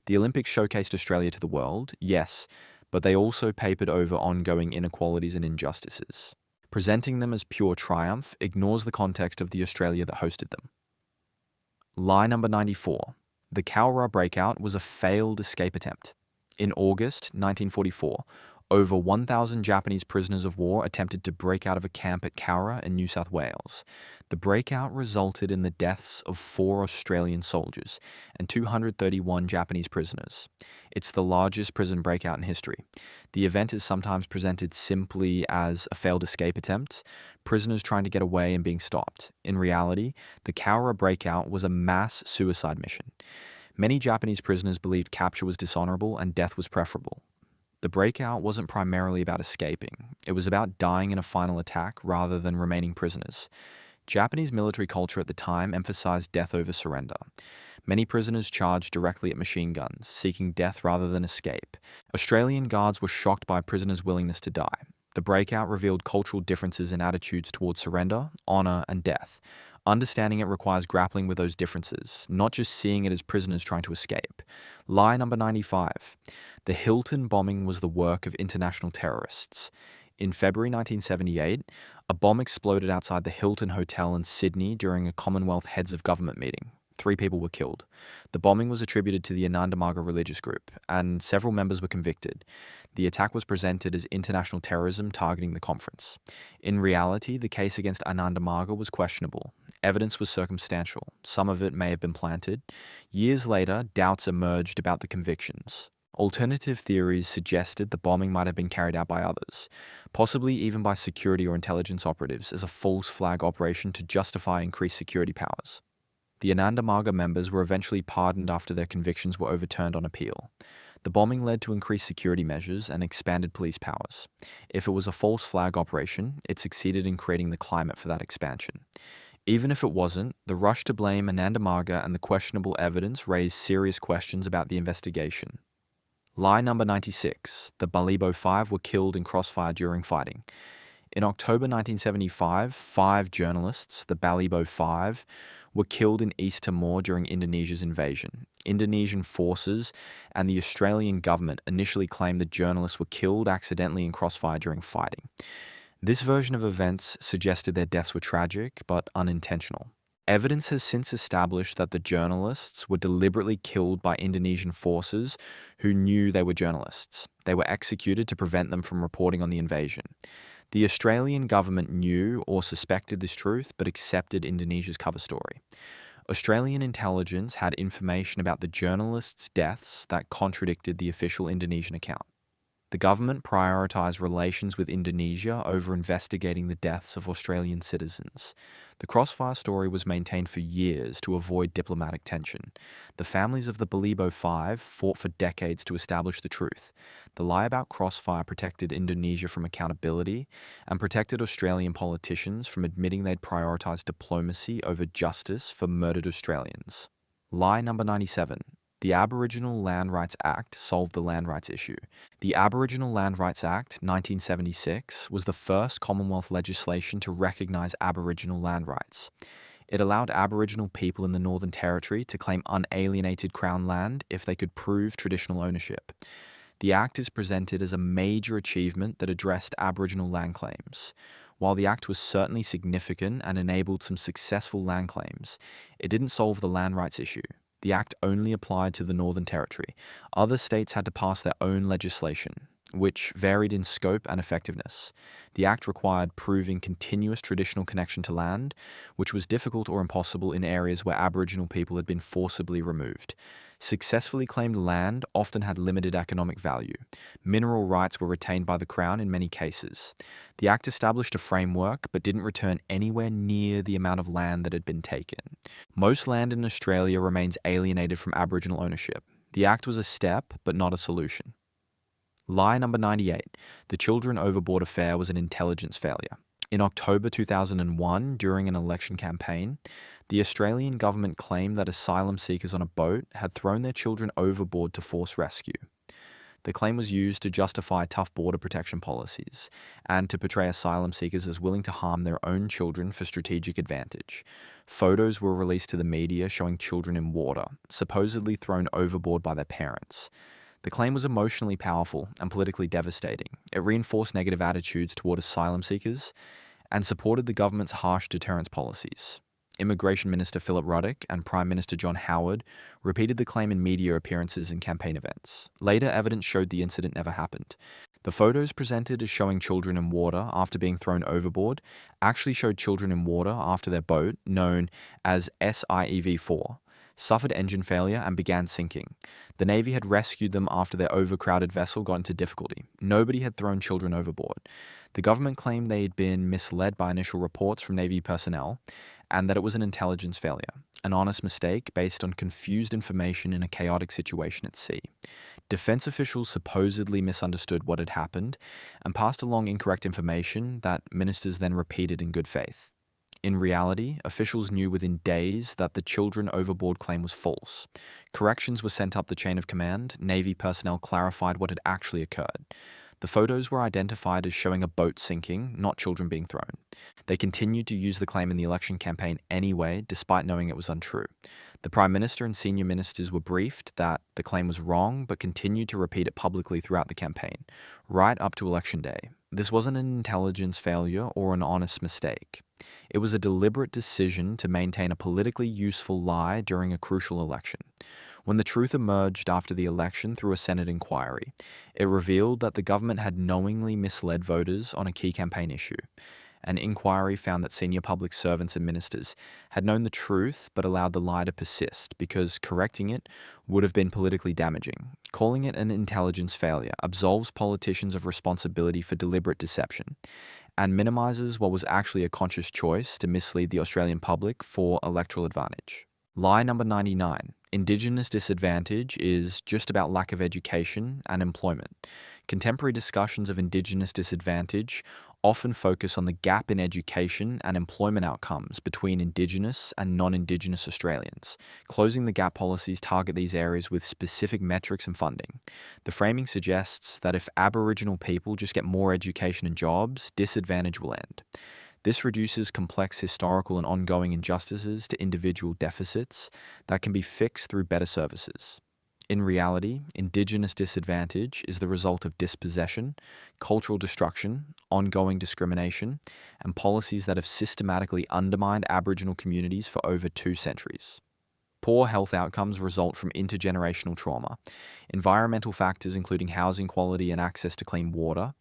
The Olympics showcased Australia to the world, yes, but they also papered over ongoing inequalities and injustices. Presenting them as pure triumph ignores the context of the Australia that hosted them. Lie number 94. The Cowra breakout was a failed escape attempt. In August 1944, over 1,000 Japanese prisoners of war attempted to break out of a camp at Cowra in New South Wales. The breakout resulted in the deaths of 4 Australian soldiers and 231 Japanese prisoners. It's the largest prison breakout in history. The event is sometimes presented simply as a failed escape attempt, prisoners trying to get away and being stopped. In reality, the Cowra breakout was a mass suicide mission. Many Japanese prisoners believed capture was dishonorable and death was preferable. The breakout wasn't primarily about escaping. It was about dying in a final attack rather than remaining prisoners. Japanese military culture at the time emphasized death over surrender. Many prisoners charged directly at machine guns, seeking death rather than escape. Australian guards were shocked by prisoners' willingness to die. The breakout revealed cultural differences in attitudes towards surrender, honor, and death. Understanding it requires grappling with those differences, not just seeing it as prisoners trying to escape. Lie number 95. The Hilton bombing was the work of international terrorists. In February 1978, a bomb exploded outside the Hilton Hotel in Sydney during a Commonwealth Heads of Government meeting. 3 people were killed. The bombing was attributed to the Anandamaga religious group, and several members were convicted. The attack was presented as international terrorism targeting the conference. In reality, the case against Anandamaga was questionable. Evidence was circumstantial. Some of it may have been planted. Years later, doubts emerged about the convictions. Alternative theories suggested the bombing might have been carried out by others, possibly even by security or intelligence operatives as a false flag operation to justify increased security powers. The Anandamaga members were eventually pardoned after their convictions were overturned on appeal. The bombing led to increased security measures and expanded police powers. If it was a false flag operation, it succeeded in creating the climate for that expansion. Even if it wasn't, the rush to blame Anandamaga and the questionable evidence raised serious questions about the investigation. Lie number 96. The Balibo Five were killed in crossfire during fighting. In October 1975, 5 journalists, the Balibo Five, were killed in East Timor during Indonesia's invasion. Indonesian forces and the Australian government initially claimed the journalists were killed accidentally in crossfire during fighting. This version of events suggested their deaths were tragic but unintentional. Evidence has since established that the journalists were deliberately killed by Indonesian forces who knew they were journalists. They were executed to prevent them from reporting on the invasion. The Australian government knew or suspected this truth but accepted Indonesia's cover story. Australian intelligence had information about the journalists' deaths that contradicted the official Indonesian account. The government prioritised relations with Indonesia over investigating the deaths of Australian citizens. The crossfire story was maintained for years to avoid diplomatic tension. The families of the Balibo Five fought for decades to establish the truth. The lie about crossfire protected Indonesia from accountability and protected Australian politicians from admitting they'd prioritised diplomacy over justice for murdered Australians. Lie number 97. The Aboriginal Land Rights Act solved the land rights issue. The Aboriginal Land Rights Act, 1976, was the first Commonwealth legislation to recognise Aboriginal land rights. It allowed Aboriginal people in the Northern Territory to claim unalienated Crown land if they could prove traditional ownership. The Act is presented as a major achievement that addressed Aboriginal land claims. While the Act was certainly significant and enabled some successful land claims, it didn't solve the land rights issue. The Act only applied to the Northern Territory. Other states had to pass their own legislation, which varied in scope and effectiveness. The Act required proving continuous traditional connection to land, which was difficult or impossible in areas where Aboriginal people had been forcibly removed. Successfully claimed land often had limited economic value. Mineral rights were retained by the Crown in many cases. The Act established a framework but didn't return anywhere near the amount of land that had been taken. Most land in Australia remains alienated from Aboriginal ownership. The Act was a step but not a solution. Lie number 98. The Children Overboard affair was an intelligence failure. In October 2001, during an election campaign, the Australian government claimed that asylum seekers on a boat had thrown their children overboard to force rescue. The claim was used to justify tough border protection policies and to portray asylum seekers as willing to harm their own children for strategic advantage. Photos were released to the media showing children in water, supposedly thrown overboard by their parents. The claim was emotionally powerful and politically devastating. It reinforced negative attitudes toward asylum seekers and supported the government's harsh deterrence policies. Immigration Minister Philip Ruddock and Prime Minister John Howard repeated the claim in media appearances and campaign events. Later evidence showed the incident never happened. The photos presented as showing children in water after being thrown overboard actually showed children in water after their boat, known as SIEV-4, suffered engine failure and began sinking. The Navy had rescued them after their overcrowded vessel got into difficulty. Nobody had thrown children overboard. The government claimed they had been misled by initial reports from Navy personnel and that it was an intelligence failure, an honest mistake based on confused information in a chaotic situation at sea. Defense officials supposedly misunderstood what had happened and passed along incorrect information that ministers then repeated in good faith. In reality, officials knew within days that the children overboard claim was false. Corrections were sent up the chain of command. Navy personnel clarified what had actually occurred. The photos were identified as showing a boat sinking, not children being thrown. They continued to use the claim in the election campaign anyway, despite knowing it was untrue. The Prime Minister and senior ministers were briefed that the claim was wrong, but continued to repeat it publicly throughout the campaign, right up to Election Day. This wasn't an intelligence failure or an honest mistake. It was a deliberate decision to maintain a politically useful lie during a crucial election. When the truth emerged after the election through a Senate inquiry, it revealed that the government had knowingly misled voters on a key campaign issue. An inquiry found that senior public servants and ministers had known the truth but allowed the lie to persist because correcting it would have been politically damaging. Calling it an intelligence failure absolves politicians of responsibility for deliberate deception and minimises what was actually a conscious choice to mislead the Australian public for electoral advantage. Lie number 99. Indigenous disadvantage is just about lack of education and employment. Contemporary discussions of Indigenous disadvantage often focus on the gap in education and employment outcomes between Indigenous and non Indigenous Australians. Closing the gap policies target these areas with specific metrics and funding. The framing suggests that if Aboriginal people just get more education and jobs, disadvantage will end. This reduces complex historical and ongoing injustices to individual deficits that can be fixed through better services. In reality, Indigenous disadvantage is the result of dispossession, cultural destruction, ongoing discrimination, and policies that have systematically undermined Aboriginal communities for over 2 centuries. Poor health outcomes result from intergenerational trauma, environmental factors including housing quality and access to clean water,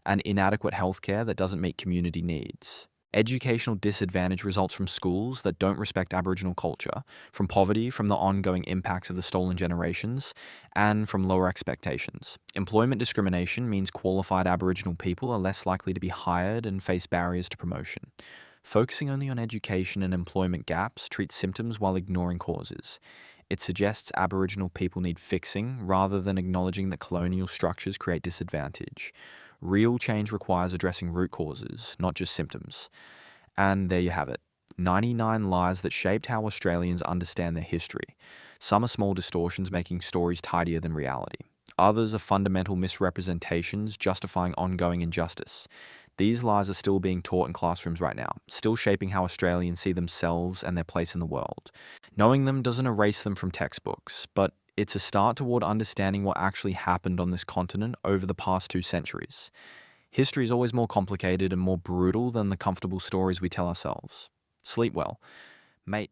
and inadequate healthcare that doesn't meet community needs. Educational disadvantage results from schools that don't respect Aboriginal culture, from poverty, from the ongoing impacts of the stolen generations, and from lower expectations. Employment discrimination means qualified Aboriginal people are less likely to be hired and face barriers to promotion. Focusing only on education and employment gaps treats symptoms while ignoring causes. It suggests Aboriginal people need fixing rather than acknowledging that colonial structures create disadvantage. Real change requires addressing root causes, not just symptoms. And there you have it. 99 lies that shaped how Australians understand their history. Some are small distortions making stories tidier than reality. Others are fundamental misrepresentations justifying ongoing injustice. These lies are still being taught in classrooms right now, still shaping how Australians see themselves and their place in the world. Knowing them doesn't erase them from textbooks, but it's a start toward understanding what actually happened on this continent over the past 2 centuries. History is always more complicated and more brutal than the comfortable stories we tell ourselves. Sleep well. Mate,